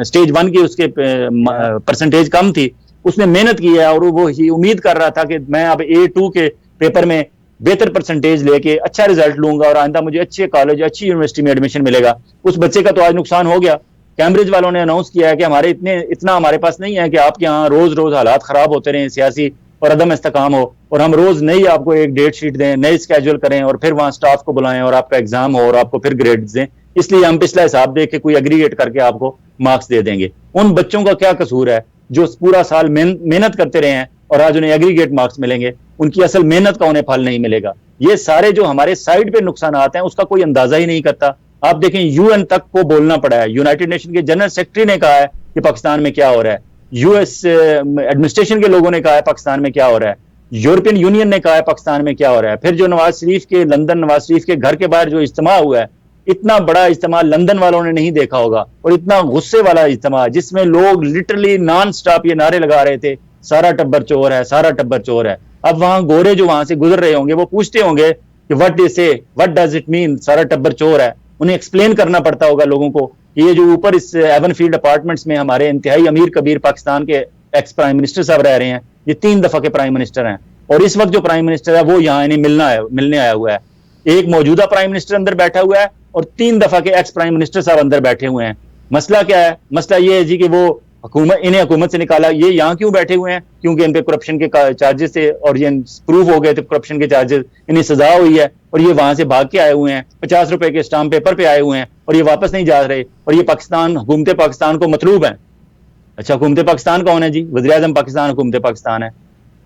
स्टेज 1 की उसके परसेंटेज कम थी, उसने मेहनत की है और वो ही उम्मीद कर रहा था कि मैं अब A2 के पेपर में बेहतर परसेंटेज लेके अच्छा रिजल्ट लूंगा और आइंदा मुझे अच्छे कॉलेज अच्छी यूनिवर्सिटी में एडमिशन मिलेगा। उस बच्चे का तो आज नुकसान हो गया। कैम्ब्रिज वालों ने अनाउंस किया है कि इतना हमारे पास नहीं है कि आपके यहाँ रोज रोज हालात खराब होते रहे सियासी और अदम इस्तेकाम हो और हम रोज नई आपको एक डेट शीट दें, नई स्केड्यूल करें और फिर वहां स्टाफ को बुलाएं और आपका एग्जाम हो और आपको फिर ग्रेड्स दें, इसलिए हम पिछला हिसाब देख के कोई एग्रीगेट करके आपको मार्क्स दे देंगे। उन बच्चों का क्या कसूर है जो पूरा साल मेहनत करते रहे हैं और आज उन्हें एग्रीगेट मार्क्स मिलेंगे, उनकी असल मेहनत का उन्हें फल नहीं मिलेगा। ये सारे जो हमारे साइड पे नुकसान आते हैं उसका कोई अंदाजा ही नहीं करता। आप देखें यूएन तक को बोलना पड़ा है, यूनाइटेड नेशन के जनरल सेक्रेटरी ने कहा है कि पाकिस्तान में क्या हो रहा है, यूएस एडमिनिस्ट्रेशन के लोगों ने कहा है पाकिस्तान में क्या हो रहा है, यूरोपियन यूनियन ने कहा है पाकिस्तान में क्या हो रहा है। फिर जो नवाज शरीफ के लंदन नवाज शरीफ के घर के बाहर जो इज्तिमा हुआ है, इतना बड़ा इज्तिमा लंदन वालों ने नहीं देखा होगा और इतना गुस्से वाला इज्तिमा जिसमें लोग लिटरली नॉन स्टॉप ये नारे लगा रहे थे, सारा टब्बर चोर है, सारा टब्बर चोर है। अब वहां गोरे जो वहां से गुजर रहे होंगे वो पूछते होंगे कि व्हाट दे से, व्हाट डज इट मीन, सारा टब्बर चोर है। उन्हें एक्सप्लेन करना पड़ता होगा लोगों को कि ये जो ऊपर इस एवनफील्ड अपार्टमेंट्स में हमारे इंतहाई अमीर कबीर पाकिस्तान के एक्स प्राइम मिनिस्टर साहब रह रहे हैं, ये 3 दफा के प्राइम मिनिस्टर हैं और इस वक्त जो प्राइम मिनिस्टर है वो यहाँ इन्हें मिलने आया हुआ है। एक मौजूदा प्राइम मिनिस्टर अंदर बैठा हुआ है और 3 दफा के एक्स प्राइम मिनिस्टर साहब अंदर बैठे हुए हैं। मसला क्या है? मसला ये है जी कि वो इन्हें हुकूमत से निकाला, ये यहाँ क्यों बैठे हुए हैं? क्योंकि इन पे करप्शन के चार्जेस थे और ये प्रूव हो गए थे करप्शन के चार्जेस, इन्हें सजा हुई है और ये वहां से भाग के आए हुए हैं, 50 रुपए के स्टाम्प पेपर पे आए हुए हैं और ये वापस नहीं जा रहे और ये पाकिस्तान हुकूमत पाकिस्तान को मतलूब है। अच्छा, हुकूमत पाकिस्तान कौन है जी? वज़ीर आज़म पाकिस्तान हुकूमत पाकिस्तान है।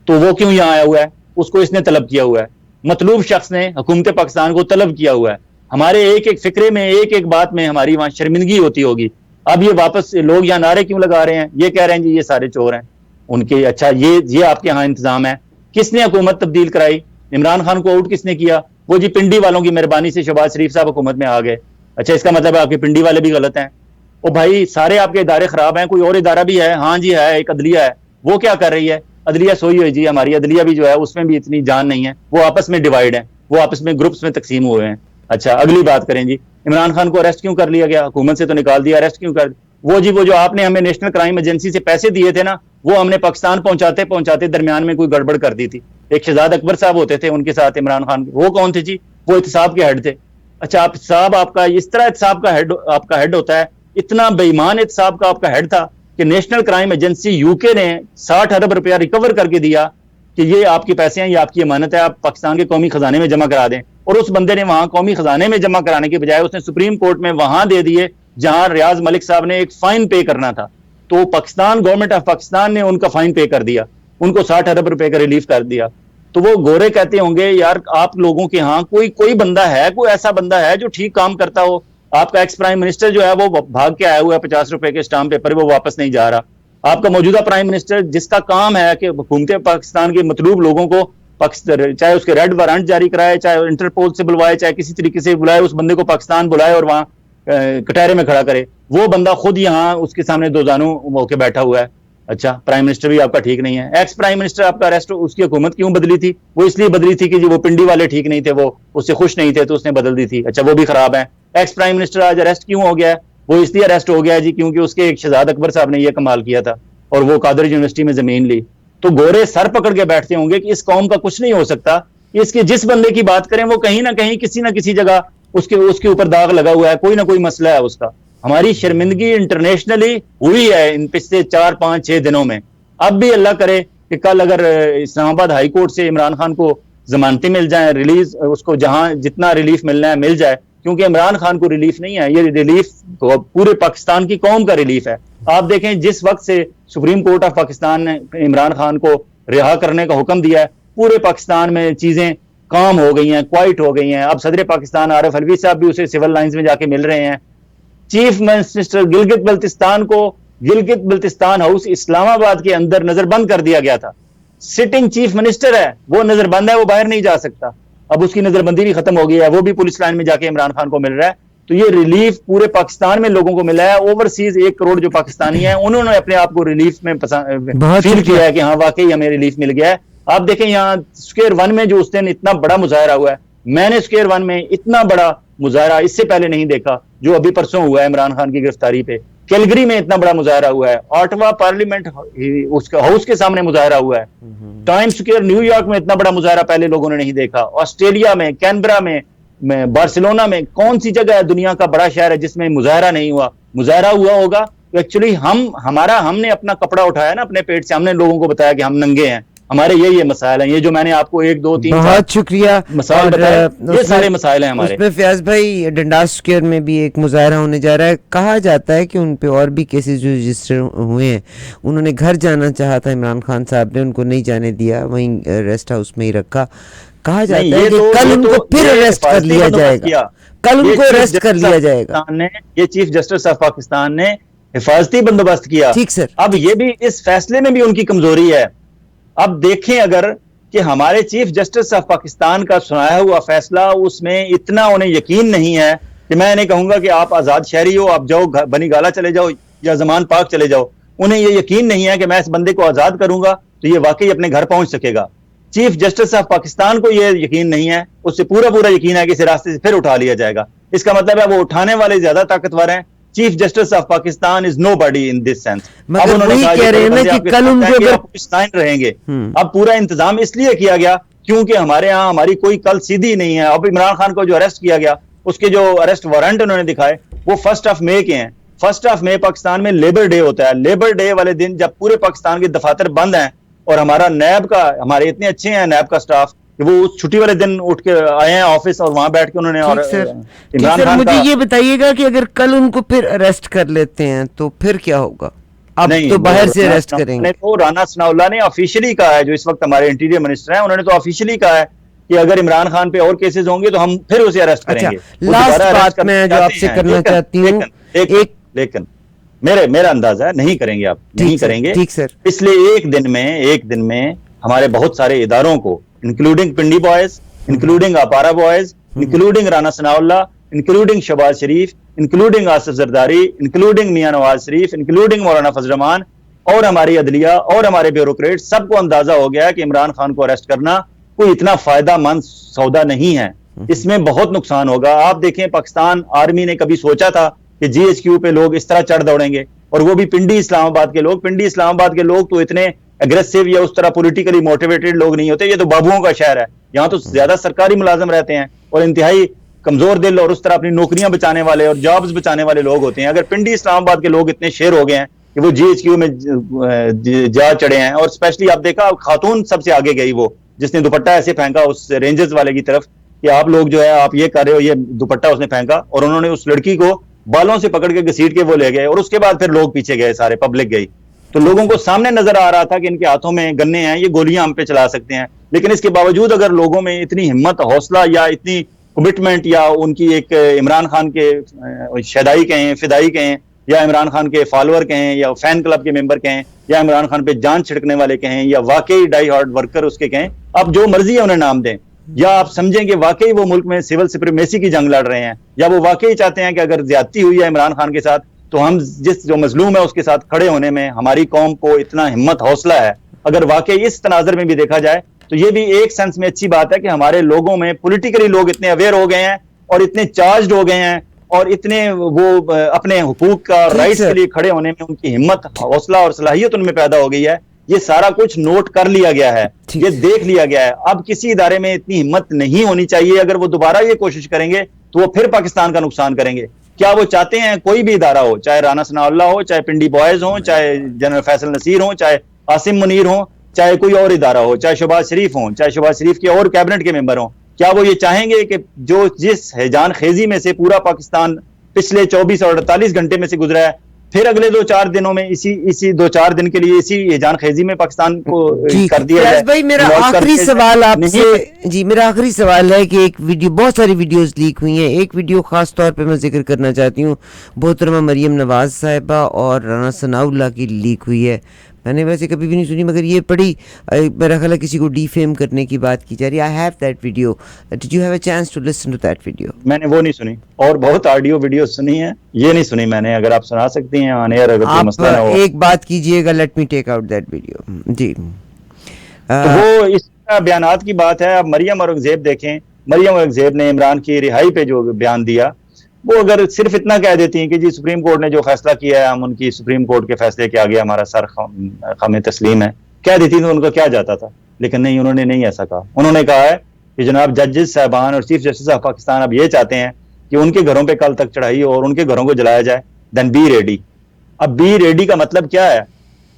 तो वो क्यों यहाँ आया हुआ है? उसको इसने तलब किया हुआ है, मतलूब शख्स ने हुकूमत पाकिस्तान को तलब किया हुआ है। हमारे एक एक फिक्रे में एक एक बात में हमारी वहां शर्मिंदगी होती होगी। अब ये वापस लोग यहाँ नारे क्यों लगा रहे हैं? ये कह रहे हैं जी ये सारे चोर हैं उनके। अच्छा, ये आपके यहाँ इंतजाम है? किसने हुकूमत तब्दील कराई? इमरान खान को आउट किसने किया? वो जी पिंडी वालों की मेहरबानी से शहबाज शरीफ साहब हुकूमत में आ गए। अच्छा, इसका मतलब है आपके पिंडी वाले भी गलत हैं? ओ भाई, सारे आपके इदारे खराब हैं, कोई और इदारा भी है? हाँ जी है, एक अदलिया है। वो क्या कर रही है? अदलिया सोई हुई जी, हमारी अदलिया भी जो है उसमें भी इतनी जान नहीं है, वो आपस में डिवाइड है, वो आपस में ग्रुप्स में तकसीम हुए हैं। अच्छा, अगली बात करें जी, इमरान खान को अरेस्ट क्यों कर लिया गया? हुकूमत से तो निकाल दिया, अरेस्ट क्यों कर? वो जो आपने हमें नेशनल क्राइम एजेंसी से पैसे दिए थे ना, वो हमने पाकिस्तान पहुंचाते पहुंचाते दरमियान में कोई गड़बड़ कर दी थी। एक शहजाद अकबर साहब होते थे उनके साथ इमरान खान के, वो कौन थे जी? वो एहतसाब के हेड थे। अच्छा, आप साहब आपका इस तरह एहतसाब का हेड होता है, इतना बेईमान एहतसाब का आपका हेड था कि नेशनल क्राइम एजेंसी यूके ने 60 अरब रुपया रिकवर करके दिया कि ये आपके पैसे हैं, ये आपकी अमानत है, आप पाकिस्तान के कौमी खजाने में जमा करा दें। और उस बंदे ने वहां कौमी खजाने में जमा कराने के बजाय उसने सुप्रीम कोर्ट में वहां दे दिए जहां रियाज मलिक साहब ने एक फाइन पे करना था। तो पाकिस्तान, गवर्नमेंट ऑफ पाकिस्तान ने उनका फाइन पे कर दिया, उनको 60 अरब रुपए का रिलीफ कर दिया। तो वो गोरे कहते होंगे यार आप लोगों के यहाँ कोई बंदा है, कोई ऐसा बंदा है जो ठीक काम करता हो? आपका एक्स प्राइम मिनिस्टर जो है वो भाग के आया हुआ है 50 रुपए के स्टाम्प पेपर, वो वापस नहीं जा रहा। आपका मौजूदा प्राइम मिनिस्टर जिसका काम है कि हुकूमत पाकिस्तान के मतलूब लोगों को चाहे उसके रेड वारंट जारी कराए, चाहे इंटरपोल से बुलवाए, चाहे किसी तरीके से बुलाए, उस बंदे को पाकिस्तान बुलाए और वहां कटहरे में खड़ा करे, वो बंदा खुद यहाँ उसके सामने दो जानू होके बैठा हुआ है। अच्छा, प्राइम मिनिस्टर भी आपका ठीक नहीं है। एक्स प्राइम मिनिस्टर आपका अरेस्ट, उसकी हुकूमत क्यों बदली थी? वो इसलिए बदली थी कि जी वो पिंडी वाले ठीक नहीं थे, वो उससे खुश नहीं थे तो उसने बदल दी थी। अच्छा, वो भी खराब है। एक्स प्राइम मिनिस्टर आज अरेस्ट क्यों हो गया है? वो इसलिए अरेस्ट हो गया है जी क्योंकि उसके एक शहजाद अकबर साहब ने ये कमाल किया था और वो कादर यूनिवर्सिटी में जमीन ली। तो गोरे सर पकड़ के बैठते होंगे कि इस कौम का कुछ नहीं हो सकता। इसके जिस बंदे की बात करें वो कहीं ना कहीं किसी ना किसी जगह उसके ऊपर दाग लगा हुआ है, कोई ना कोई मसला है उसका। हमारी शर्मिंदगी इंटरनेशनली हुई है इन पिछले 4, 5, 6 दिनों में। अब भी अल्लाह करे कि कल अगर इस्लामाबाद हाई कोर्ट से इमरान खान को जमानतें मिल जाए, रिलीज उसको जहां जितना रिलीफ मिलना है मिल जाए, क्योंकि इमरान खान को रिलीफ नहीं है, ये रिलीफ पूरे पाकिस्तान की कौम का रिलीफ है। आप देखें जिस वक्त से सुप्रीम कोर्ट ऑफ पाकिस्तान ने इमरान खान को रिहा करने का हुक्म दिया है, पूरे पाकिस्तान में चीजें काम हो गई हैं, क्वाइट हो गई हैं। अब सदर पाकिस्तान आरिफ अलवी साहब भी उसे सिविल लाइंस में जाके मिल रहे हैं। चीफ मिनिस्टर गिलगित बल्तिस्तान को गिलगित बल्तिस्तान हाउस इस्लामाबाद के अंदर नजरबंद कर दिया गया था। सिटिंग चीफ मिनिस्टर है, वो नजरबंद है, वो बाहर नहीं जा सकता। अब उसकी नजरबंदी भी खत्म हो गई है, वो भी पुलिस लाइन में जाके इमरान खान को मिल रहा है। तो ये रिलीफ पूरे पाकिस्तान में लोगों को मिला है। ओवरसीज 1 करोड़ जो पाकिस्तानी हैं उन्होंने अपने आप को रिलीफ में फील किया है कि हाँ वाकई हमें रिलीफ मिल गया है। आप देखें यहाँ स्क्वायर 1 में जो उस दिन इतना बड़ा मुजाहरा हुआ है, मैंने स्क्वायर 1 में इतना बड़ा मुजाहरा इससे पहले नहीं देखा। जो अभी परसों हुआ है इमरान खान की गिरफ्तारी पे। कैलगरी में इतना बड़ा मुजाहरा हुआ है, ऑटवा पार्लियामेंट उसका हाउस के सामने मुजाहरा हुआ है, टाइम स्क्वायर न्यूयॉर्क में इतना बड़ा मुजाहरा पहले लोगों ने नहीं देखा, ऑस्ट्रेलिया में, कैनबरा में, बार्सिलोना में, कौन सी जगह है दुनिया का बड़ा शहर है जिसमें मुजाहरा नहीं हुआ? मुजाहरा हुआ होगा तो एक्चुअली हमने अपना कपड़ा उठाया ना अपने पेट से, हमने लोगों को बताया कि हम नंगे हैं, हमारे ये मसाइल हैं, ये जो मैंने आपको 1 2 3 बहुत शुक्रिया मसाइल बताए, ये सारे मसाइल हैं हमारे। उसमें फयाज भाई डंडास स्क्वायर में भी एक मुजाहरा होने जा रहा है, कहा जाता है कि उन पे और भी केसेस जो रजिस्टर हुए हैं। उन्होंने घर जाना चाहा था इमरान खान साहब ने, उनको नहीं जाने दिया, वहीं रेस्ट हाउस में ही रखा। कहा जाता है कि कल उनको फिर अरेस्ट कर लिया जाएगा, कल उनको अरेस्ट कर लिया जाएगा। ये चीफ जस्टिस ऑफ पाकिस्तान ने हिफाजती बंदोबस्त किया। ठीक सर। अब ये भी इस फैसले में भी उनकी कमजोरी है। अब देखें अगर कि हमारे चीफ जस्टिस ऑफ पाकिस्तान का सुनाया हुआ फैसला, उसमें इतना उन्हें यकीन नहीं है कि मैं नहीं कहूंगा कि आप आजाद शहरी हो, आप जाओ बनी गाला चले जाओ या जमान पाक चले जाओ, उन्हें ये यकीन नहीं है कि मैं इस बंदे को आजाद करूंगा तो ये वाकई अपने घर पहुंच सकेगा। चीफ जस्टिस ऑफ पाकिस्तान को ये यकीन नहीं है, उससे पूरा यकीन है कि इस रास्ते से फिर उठा लिया जाएगा। इसका मतलब है वो उठाने वाले ज्यादा ताकतवर हैं। Chief justice of Pakistan is nobody in this sense. अब उन्होंने कह रहे हैं ना कि कल उनको अगर रहेंगे, अब पूरा इंतजाम इसलिए किया गया क्योंकि हमारे यहाँ हमारी कोई कल सीधी नहीं है। अब इमरान खान को जो अरेस्ट किया गया, उसके जो अरेस्ट वारंट उन्होंने दिखाए वो 1 मई के हैं। 1 मई पाकिस्तान में लेबर डे होता है। लेबर डे वाले दिन जब पूरे पाकिस्तान के दफातर बंद हैं और हमारा नैब का, हमारे इतने अच्छे हैं नैब का स्टाफ कि वो उस छुट्टी वाले दिन उठ के आए हैं ऑफिस और वहां बैठ के उन्होंने और इमरान खान मुझे ये बताइएगा कि अगर कल उनको फिर अरेस्ट कर लेते हैं तो फिर क्या होगा? अब नहीं, तो बाहर से अरेस्ट करेंगे। तो राना सनाउल्लाह ने ऑफिशियली कहा है, जो इस वक्त हमारे इंटीरियर मिनिस्टर हैं, उन्होंने तो ऑफिशियली कहा है कि अगर इमरान खान पे और केसेस होंगे तो हम फिर उसे अरेस्ट करेंगे। लास्ट बात मैं जो आपसे करना चाहती हूँ, लेकिन मेरा अंदाजा है नहीं करेंगे, आप नहीं करेंगे। ठीक सर। इसलिए एक दिन में हमारे बहुत सारे इदारों को, इंक्लूडिंग पिंडी बॉयज, इंक्लूडिंग अपारा boys, including Rana Sanaullah, including Shahbaz Sharif, including Asif Zardari, including Mian Nawaz Sharif, including Maulana Fazal Rahman और हमारी अदलिया और हमारे ब्यूरोक्रेट, सबको अंदाजा हो गया कि इमरान खान को अरेस्ट करना कोई इतना फायदामंद सौदा नहीं है। इसमें बहुत नुकसान होगा। आप देखें पाकिस्तान आर्मी ने कभी सोचा था कि GHQ पे लोग इस तरह चढ़ दौड़ेंगे, और वो भी पिंडी इस्लामाबाद के लोग। पिंडी इस्लामाबाद के लोग तो इतने एग्रेसिव या उस तरह पॉलिटिकली मोटिवेटेड लोग नहीं होते। ये तो बाबुओं का शहर है, यहाँ तो ज्यादा सरकारी मुलाजिम रहते हैं और इंतहाई कमजोर दिल और उस तरह अपनी नौकरियां बचाने वाले और जॉब्स बचाने वाले लोग होते हैं। अगर पिंडी इस्लामाबाद के लोग इतने शेर हो गए हैं कि वो GHQ में जा चढ़े हैं, और स्पेशली आप देखा खातून सबसे आगे गई, वो जिसने दुपट्टा ऐसे फेंका उस रेंजर्स वाले की तरफ कि आप लोग जो है आप ये कर रहे हो, ये दुपट्टा उसने फेंका और उन्होंने उस लड़की को बालों से पकड़ के घसीट के वो ले गए, और उसके बाद फिर लोग पीछे गए, सारे पब्लिक गई। तो लोगों को सामने नजर आ रहा था कि इनके हाथों में गन्ने हैं, ये गोलियां हम पे चला सकते हैं। लेकिन इसके बावजूद अगर लोगों में इतनी हिम्मत, हौसला या इतनी कमिटमेंट, या उनकी एक इमरान खान के शदाई कहें, फिदाई कहें, या इमरान खान के फॉलोअर कहें, या फैन क्लब के मेंबर कहें, या इमरान खान पे जान छिड़कने वाले कहें, या वाकई डाई हार्ड वर्कर उसके कहें, आप जो मर्जी है उन्हें नाम दें, या आप समझें कि वाकई वो मुल्क में सिविल सुप्रीमेसी की जंग लड़ रहे हैं, या वो वाकई चाहते हैं कि अगर ज्यादती हुई है इमरान खान के साथ तो हम जो मजलूम है उसके साथ खड़े होने में हमारी कौम को इतना हिम्मत हौसला है। अगर वाकई इस तनाजर में भी देखा जाए तो ये भी एक सेंस में अच्छी बात है कि हमारे लोगों में पॉलिटिकली लोग इतने अवेयर हो गए हैं और इतने चार्ज्ड हो गए हैं, और इतने वो अपने हुकूक का राइट्स के लिए खड़े होने में उनकी हिम्मत, हौसला और सलाहियत उनमें पैदा हो गई है। ये सारा कुछ नोट कर लिया गया है, ये देख लिया गया है। अब किसी इदारे में इतनी हिम्मत नहीं होनी चाहिए। अगर वो दोबारा ये कोशिश करेंगे तो वो फिर पाकिस्तान का नुकसान करेंगे। क्या वो चाहते हैं कोई भी इदारा हो, चाहे राना सनाउल्लाह हो, चाहे पिंडी बॉयज हो, चाहे जनरल फैसल नसीर हो, चाहे आसिम मुनीर हो, चाहे कोई और इदारा हो, चाहे शहबाज शरीफ हो, चाहे शहबाज शरीफ के और कैबिनेट के मेंबर हो, क्या वो ये चाहेंगे कि जो जिस हैजान खेजी में से पूरा पाकिस्तान पिछले 24 और 48 घंटे में से गुजरा है, फिर अगले 2-4 दिनों में इसी 2-4 दिन के लिए इसी हैजान खेजी में पाकिस्तान को कर दिया जाए? भाई मेरा आखिरी सवाल आपसे, जी मेरा आखिरी सवाल है कि एक वीडियो, बहुत सारी वीडियोस लीक हुई हैं, एक वीडियो खास तौर पे मैं जिक्र करना चाहती हूँ, मोहतरमा मरियम नवाज साहिबा और राना सनाउल्लाह की लीक हुई है। मैंने वैसे कभी भी नहीं सुनी, मगर ये पढ़ी, मेरा ख्याल है किसी को डिफेम करने की बात की जा रही है। I have that video, did you have a chance to listen to that video? मैंने वो नहीं सुनी, और बहुत ऑडियो वीडियो सुनी है, ये नहीं सुनी मैंने। अगर आप सुना सकती हैं ऑन एयर, अगर कोई मसला ना हो। एक बात कीजिएगा, let me take out that video. जी तो वो इस बयानात की बात है। अब मरियम और ज़ेब देखें, मरियम और ज़ेब ने इमरान की रिहाई पे जो बयान दिया, वो अगर सिर्फ इतना कह देती हैं कि जी सुप्रीम कोर्ट ने जो फैसला किया है हम उनकी सुप्रीम कोर्ट के फैसले के आगे हमारा सर खामे तस्लीम है, कह देती तो उनका क्या जाता था। लेकिन नहीं, उन्होंने नहीं ऐसा कहा। उन्होंने कहा है कि जनाब जजेस साहबान और चीफ जस्टिस ऑफ पाकिस्तान अब ये चाहते हैं कि उनके घरों पे कल तक चढ़ाई हो और उनके घरों को जलाया जाए, देन बी रेडी। अब बी रेडी का मतलब क्या है?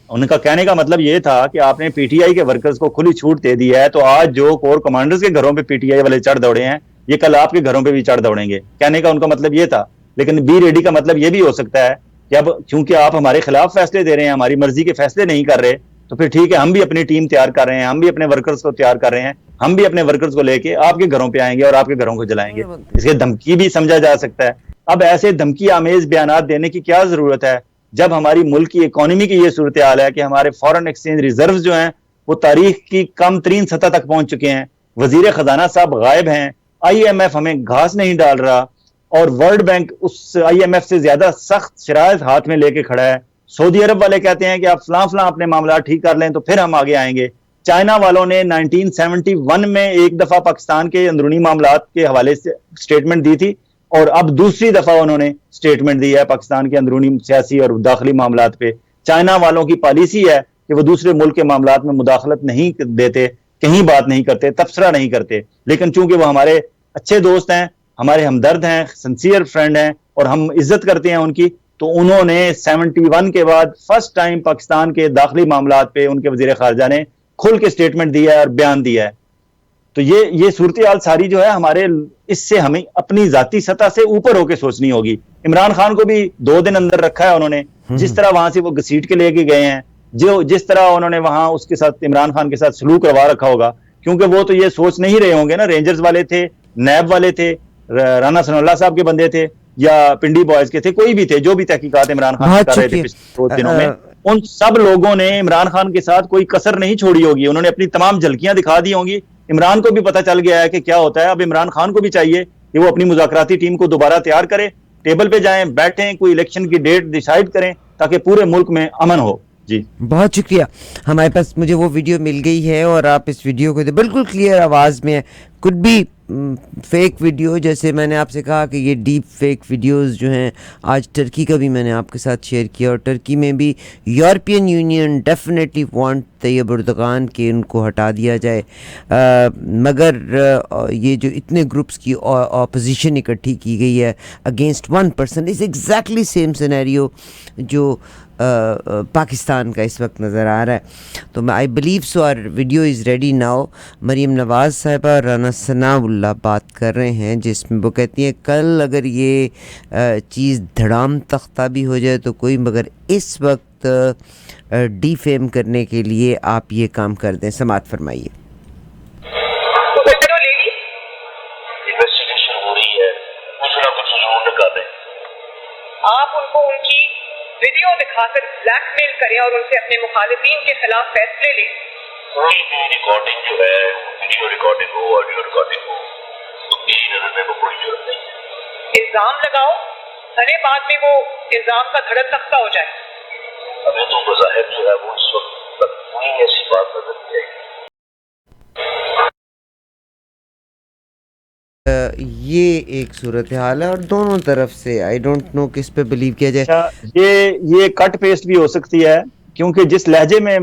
उनका कहने का मतलब ये था कि आपने पीटीआई के वर्कर्स को खुली छूट दे दी है, तो आज जो कोर कमांडर्स के घरों पे पीटीआई वाले चढ़ दौड़े हैं, ये कल आपके घरों पे भी चढ़ दौड़ेंगे। कहने का उनका मतलब ये था। लेकिन बी रेडी का मतलब ये भी हो सकता है कि अब क्योंकि आप हमारे खिलाफ फैसले दे रहे हैं, हमारी मर्जी के फैसले नहीं कर रहे, तो फिर ठीक है, हम भी अपनी टीम तैयार कर रहे हैं, हम भी अपने वर्कर्स को तैयार कर रहे हैं, हम भी अपने वर्कर्स को लेके आपके घरों पे आएंगे और आपके घरों को जलाएंगे। इसके धमकी भी समझा जा सकता है। अब ऐसे धमकी आमेज बयानात देने की क्या जरूरत है जब हमारी मुल्क की इकोनॉमी की ये सूरत हाल है कि हमारे फॉरेन एक्सचेंज रिजर्व जो हैं वो तारीख की कम तरीन सतह तक पहुंच चुके हैं, वजीर खजाना साहब गायब हैं, IMF हमें घास नहीं डाल रहा और वर्ल्ड बैंक उस IMF से ज्यादा सख्त शराइत हाथ में लेके खड़ा है। सऊदी अरब वाले कहते हैं कि आप फलां फलां अपने मामला ठीक कर लें तो फिर हम आगे आएंगे। चाइना वालों ने 1971 में एक दफा पाकिस्तान के अंदरूनी मामलात के हवाले से स्टेटमेंट दी थी और अब दूसरी दफा उन्होंने स्टेटमेंट दी है पाकिस्तान के अंदरूनी सियासी और दाखिली मामलात पे। चाइना वालों की पॉलिसी है कि वो दूसरे मुल्क के मामलात में मुदाखलत नहीं देते, कहीं बात नहीं करते, तबसरा नहीं करते। लेकिन चूंकि वो हमारे अच्छे दोस्त हैं, हमारे हमदर्द हैं, सिंसियर फ्रेंड हैं और हम इज्जत करते हैं उनकी, तो उन्होंने 71 के बाद फर्स्ट टाइम पाकिस्तान के दाखिली मामलात पे उनके वजीर खारजा ने खुल के स्टेटमेंट दिया है और बयान दिया है। तो ये सूरत हाल सारी जो है हमारे, इससे हमें अपनी जाती सतह से ऊपर होकर सोचनी होगी। इमरान खान को भी 2 दिन अंदर रखा है उन्होंने, जिस तरह वहां से वो घसीट के लेके गए हैं, जिस तरह उन्होंने वहां उसके साथ इमरान खान के साथ सलूक करवा रखा होगा, क्योंकि वो तो ये सोच नहीं रहे होंगे ना, रेंजर्स वाले थे, नैब वाले थे, राना सनाउल्लाह साहब के बंदे थे या पिंडी बॉयज के थे, कोई भी थे, जो भी तहकीकात इमरान खान कर रहे थे पिछले 2 दिनों में, उन सब लोगों ने इमरान खान के साथ कोई कसर नहीं छोड़ी होगी। उन्होंने अपनी तमाम झलकियां दिखा दी होंगी। इमरान को भी पता चल गया है कि क्या होता है। अब इमरान खान को भी चाहिए कि वो अपनी मुज़ाकराती टीम को दोबारा तैयार करे, टेबल पे जाएं, बैठें, कोई इलेक्शन की डेट डिसाइड करें ताकि पूरे मुल्क में अमन हो। जी बहुत शुक्रिया। हमारे पास मुझे वो वीडियो मिल गई है और आप इस वीडियो को बिल्कुल क्लियर आवाज़ में, कुड बी फेक वीडियो, जैसे मैंने आपसे कहा कि ये डीप फेक वीडियोस जो हैं, आज टर्की का भी मैंने आपके साथ शेयर किया और टर्की में भी European Union definitely want Tayyip Erdogan के उनको हटा दिया जाए, मगर ये जो इतने ग्रुप्स की ऑपोजिशन इकट्ठी की गई है against one person is exactly same scenario जो पाकिस्तान का इस वक्त नज़र आ रहा है। तो I believe so our video is ready now. Maryam Nawaz साहिबा राना सनाउल्लाह बात कर रहे हैं, जिसमें वो कहती हैं कल अगर ये चीज़ धड़ाम तख्ता भी हो जाए तो कोई, मगर इस वक्त डिफेम करने के लिए आप ये काम कर दें। समात फरमाइए। आप उनको उनकी वीडियो दिखाकर ब्लैकमेल करें और उनसे अपने मुखालिफिन के खिलाफ फैसले लें। कोई भी रिकॉर्डिंग जो है, वीडियो रिकॉर्डिंग हो, ऑडियो रिकॉर्डिंग हो, तो मेरी नजर में वो कोई जरूरत नहीं है। इल्जाम लगाओ, भले बाद में वो इल्जाम का धड़क तख्ता हो जाए। हमें तो बज़ाहिर जो है वो इस वक्त तक कोई ऐसी बात नजर नहीं आई। ये एक सूरत हाल है और दोनों तरफ से आई डोंट नो किस पे बिलीव किया जाए। ये कट पेस्ट भी हो सकती है, क्योंकि जिस लहजे में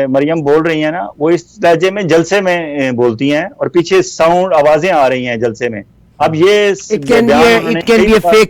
मरियम बोल रही है ना, वो इस लहजे में जलसे में बोलती हैं और पीछे साउंड आवाजें आ रही हैं जलसे में। अब ये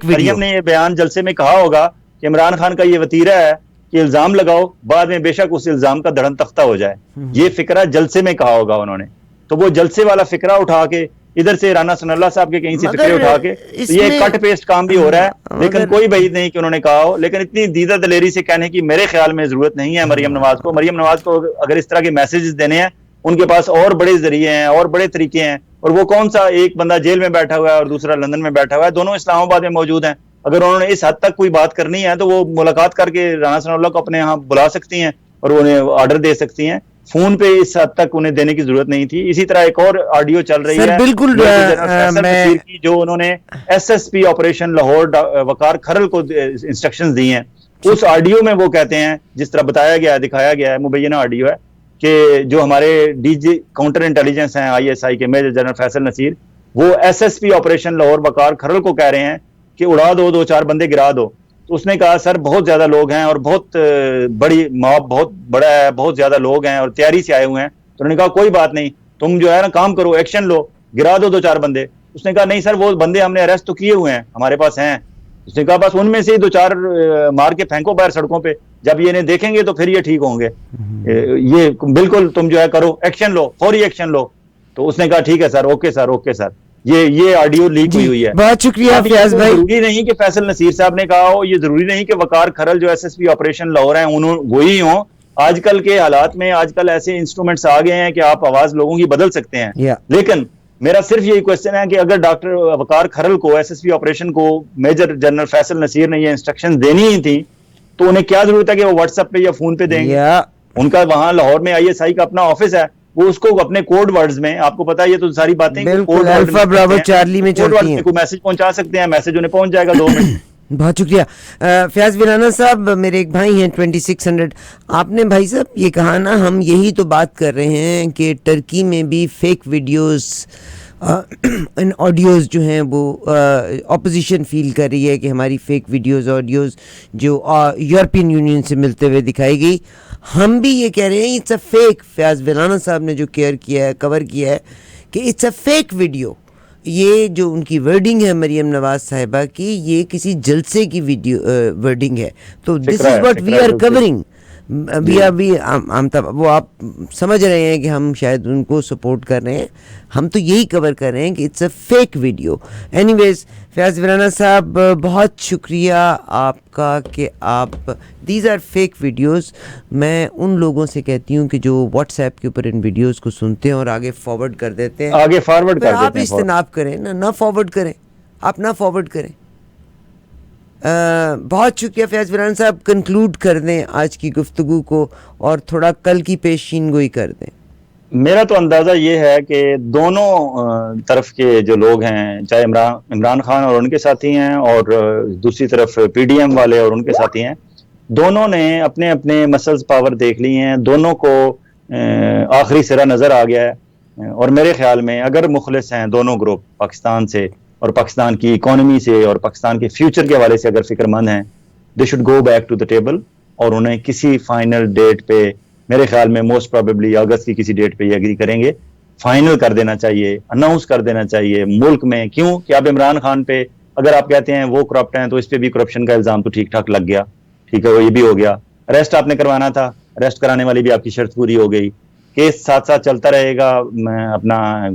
मरियम ने ये बयान जलसे में कहा होगा कि इमरान खान का ये वतीरा है कि इल्जाम लगाओ, बाद में बेशक उस इल्जाम का धड़न तख्ता हो जाए। ये फिक्रा जलसे में कहा होगा उन्होंने, तो वो जलसे वाला फिक्रा उठा के इधर से राना सनाउल्लाह साहब के कहीं से फिक्रे उठा के, तो ये कट पेस्ट काम भी हो रहा है। लेकिन कोई बईद नहीं कि उन्होंने कहा हो, लेकिन इतनी दीदा दलेरी से कहने की मेरे ख्याल में जरूरत नहीं है मरियम नवाज को। मरियम नवाज को अगर इस तरह के मैसेजेस देने हैं, उनके पास और बड़े जरिए हैं और बड़े तरीके हैं। और वो कौन सा, एक बंदा जेल में बैठा हुआ है और दूसरा लंदन में बैठा हुआ है, दोनों इस्लामाबाद में मौजूद हैं। अगर उन्होंने इस हद तक कोई बात करनी है तो वो मुलाकात करके राना सनाउल्लाह को अपने यहाँ बुला सकती हैं और उन्हें ऑर्डर दे सकती हैं। फोन पे इस हद तक उन्हें देने की जरूरत नहीं थी। इसी तरह एक और ऑडियो चल रही है बिल्कुल की, जो उन्होंने SSP ऑपरेशन लाहौर वकार खरल को इंस्ट्रक्शंस दी हैं। उस ऑडियो में वो कहते हैं, जिस तरह बताया गया है, दिखाया गया है, मुबैना ऑडियो है, कि जो हमारे DG काउंटर इंटेलिजेंस हैं ISI के मेजर जनरल फैसल नसीर, वो SSP ऑपरेशन लाहौर वकार खरल को कह रहे हैं कि उड़ा दो, 2-4 बंदे गिरा दो। तो उसने कहा सर बहुत ज्यादा लोग हैं और बहुत बड़ी मॉब बहुत बड़ा है, बहुत ज्यादा लोग हैं और तैयारी से आए हुए हैं। तो उन्होंने कहा कोई बात नहीं, तुम जो है ना काम करो, एक्शन लो, गिरा दो 2-4 बंदे। उसने कहा नहीं सर, वो बंदे हमने अरेस्ट तो किए हुए हैं, हमारे पास हैं। उसने कहा बस उनमें से ही 2-4 मार के फेंको बाहर सड़कों पे, जब ये इन्हें देखेंगे तो फिर ये ठीक होंगे। ये बिल्कुल तुम जो है करो, एक्शन लो, फौरी एक्शन लो। तो उसने कहा ठीक है sir, okay sir, okay sir. ये ऑडियो लीक हुई है। बहुत शुक्रिया फयाज भाई। जरूरी नहीं कि फैसल नसीर साहब ने कहा हो, ये जरूरी नहीं कि वकार खरल जो एसएसपी ऑपरेशन लाहौर हैं उन्होंने वही हो। आजकल के हालात में आजकल ऐसे इंस्ट्रूमेंट्स आ गए हैं कि आप आवाज लोगों की बदल सकते हैं। लेकिन मेरा सिर्फ यही क्वेश्चन है कि अगर डॉक्टर वकार खरल को, एसएसपी ऑपरेशन को मेजर जनरल फैसल नसीर ने ये इंस्ट्रक्शन देनी ही थी, तो उन्हें क्या जरूरत है कि वो व्हाट्सएप पे या फोन पे देंगे? उनका वहां लाहौर में आईएसआई का अपना ऑफिस है, वो उसको अपने कोड वर्ड्स में, आपको पता है ये तो सारी बातें बिल्कुल अल्फा ब्रावो चार्ली में चलती हैं, कोई मैसेज पहुंचा सकते हैं, मैसेज उन्हें पहुंच जाएगा 2 मिनट। बहुत शुक्रिया फयाज विलाना साहब, मेरे एक भाई हैं 2600। आपने भाई साहब ये कहा ना, हम यही तो बात कर रहे हैं कि टर्की में भी फेक वीडियोस इन ऑडियोज़ जो हैं वो ऑपोजिशन फील कर रही है कि हमारी फेक वीडियोस ऑडियोज़ जो यूरोपियन यूनियन से मिलते हुए दिखाई गई। हम भी ये कह रहे हैं it's a fake. Fayaz Vilana साहब ने जो केयर किया है, कवर किया है कि इट्स अ फेक वीडियो। ये जो उनकी वर्डिंग है मरियम नवाज साहिबा की, ये किसी जलसे की वीडियो वर्डिंग है। तो this is what we are covering. अभी हम तब वो आप समझ रहे हैं कि हम शायद उनको सपोर्ट कर रहे हैं, हम तो यही कवर कर रहे हैं कि it's a fake video. Anyways Fayyaz Vilana साहब, बहुत शुक्रिया आपका कि आप दीज आर फेक वीडियोस। मैं उन लोगों से कहती हूँ कि जो व्हाट्सएप के ऊपर इन वीडियोस को सुनते हैं और आगे फॉरवर्ड कर देते हैं, आगे फॉरवर्ड कर देते हैं, आप इस्तेनाब करें ना फॉरवर्ड करें, आप ना फॉरवर्ड करें। बहुत शुक्रिया फयाज विलाना साहब। कंक्लूड कर दें आज की गुफ्तगू को और थोड़ा कल की पेशीन गोई कर दें। मेरा तो अंदाजा ये है कि दोनों तरफ के जो लोग हैं, चाहे इमरान खान और उनके साथी हैं और दूसरी तरफ पीडीएम वाले और उनके साथी हैं, दोनों ने अपने अपने मसल्स पावर देख ली हैं, दोनों को आखिरी सिरा नजर आ गया है। और मेरे ख्याल में अगर मुखलिस हैं दोनों ग्रुप, पाकिस्तान से और पाकिस्तान की इकोनॉमी से और पाकिस्तान के फ्यूचर के हवाले से अगर फिक्रमंद हैं, they should go back to the table और उन्हें किसी फाइनल डेट पे, मेरे ख्याल में मोस्ट प्रोबेबली अगस्त की किसी डेट पे ये एग्री करेंगे, फाइनल कर देना चाहिए, अनाउंस कर देना चाहिए मुल्क में। क्यों कि अब इमरान खान पे अगर आप कहते हैं वो करप्ट हैं, तो इस पे भी करप्शन का इल्जाम तो ठीक ठाक लग गया, ठीक है, वो ये भी हो गया। अरेस्ट आपने करवाना था, अरेस्ट कराने वाली भी आपकी शर्त पूरी हो गई। केस साथ साथ चलता रहेगा, अपना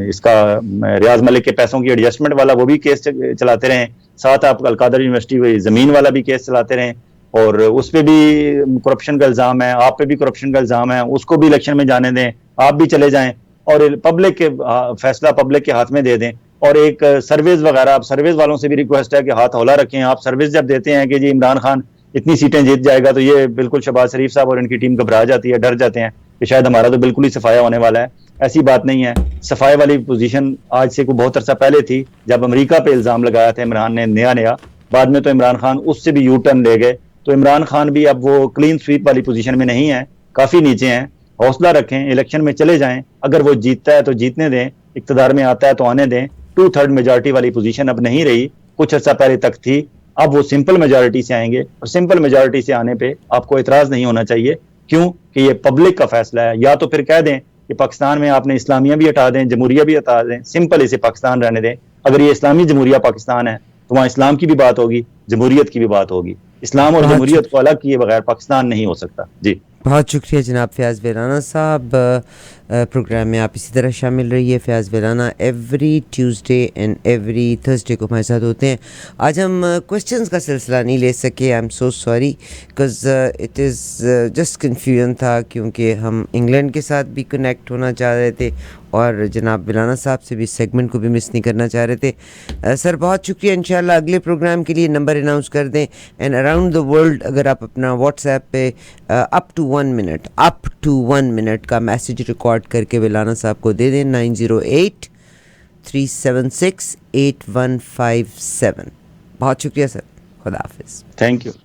इसका रियाज मलिक के पैसों की एडजस्टमेंट वाला वो भी केस चलाते रहें, साथ आप अलकादर यूनिवर्सिटी जमीन वाला भी केस चलाते रहें, और उस पर भी करप्शन का इल्जाम है, आप पे भी करप्शन का इल्जाम है, उसको भी इलेक्शन में जाने दें, आप भी चले जाएं और पब्लिक के फैसला पब्लिक के हाथ में दे दें। और एक सर्विस वगैरह, आप सर्विस वालों से भी रिक्वेस्ट है कि हाथ हौला रखें। आप सर्विस जब देते हैं कि जी इमरान खान इतनी सीटें जीत जाएगा, तो ये बिल्कुल शहबाज शरीफ साहब और इनकी टीम घबरा जाती है, डर जाते हैं कि शायद हमारा तो बिल्कुल ही सफाया होने वाला है। ऐसी बात नहीं है। सफाई वाली पोजीशन आज से कोई बहुत अरसा पहले थी, जब अमेरिका पे इल्जाम लगाया था इमरान ने नया, बाद में तो इमरान खान उससे भी यू टर्न ले गए। तो इमरान खान भी अब वो क्लीन स्वीप वाली पोजीशन में नहीं है, काफी नीचे हैं। हौसला रखें, इलेक्शन में चले जाएं, अगर वो जीतता है तो जीतने दें, इक्तदार में आता है तो आने दें। 2/3 मेजॉरिटी वाली पोजीशन अब नहीं रही, कुछ अर्सा पहले तक थी। अब वो सिंपल मेजॉरिटी से आएंगे और सिंपल मेजॉरिटी से आने पे आपको इतराज नहीं होना चाहिए। क्यों कि ये पब्लिक का फैसला है। या तो फिर कह दें कि पाकिस्तान में आपने इस्लामिया भी हटा दें, जमहूरिया भी हटा दें, सिंपल इसे पाकिस्तान रहने दें। अगर ये इस्लामी जमहूरिया पाकिस्तान है तो वहाँ इस्लाम की भी बात होगी, जमहूरियत की भी बात होगी। इस्लाम और जमहूरियत को अलग किए बगैर पाकिस्तान नहीं हो सकता। जी बहुत शुक्रिया जनाब फयाज विलाना साहब। प्रोग्राम में आप इसी तरह शामिल रहिए। Fayyaz Vilana every Tuesday and every Thursday को हमारे साथ होते हैं। आज हम क्वेश्चंस का सिलसिला नहीं ले सके, I am so sorry, because it is just confusion था, क्योंकि हम इंग्लैंड के साथ भी कनेक्ट होना चाह रहे थे और जनाब विलाना साहब से भी सेगमेंट को भी मिस नहीं करना चाह रहे थे। सर बहुत शुक्रिया। इंशाल्लाह अगले प्रोग्राम के लिए नंबर अनाउंस कर दें। एंड अराउंड द वर्ल्ड अगर आप अपना व्हाट्सएप पे अप टू 1 मिनट का मैसेज रिकॉर्ड करके विलाना साहब को दे दें 9083768157। बहुत शुक्रिया सर, खुदा हाफिज़। Thank you.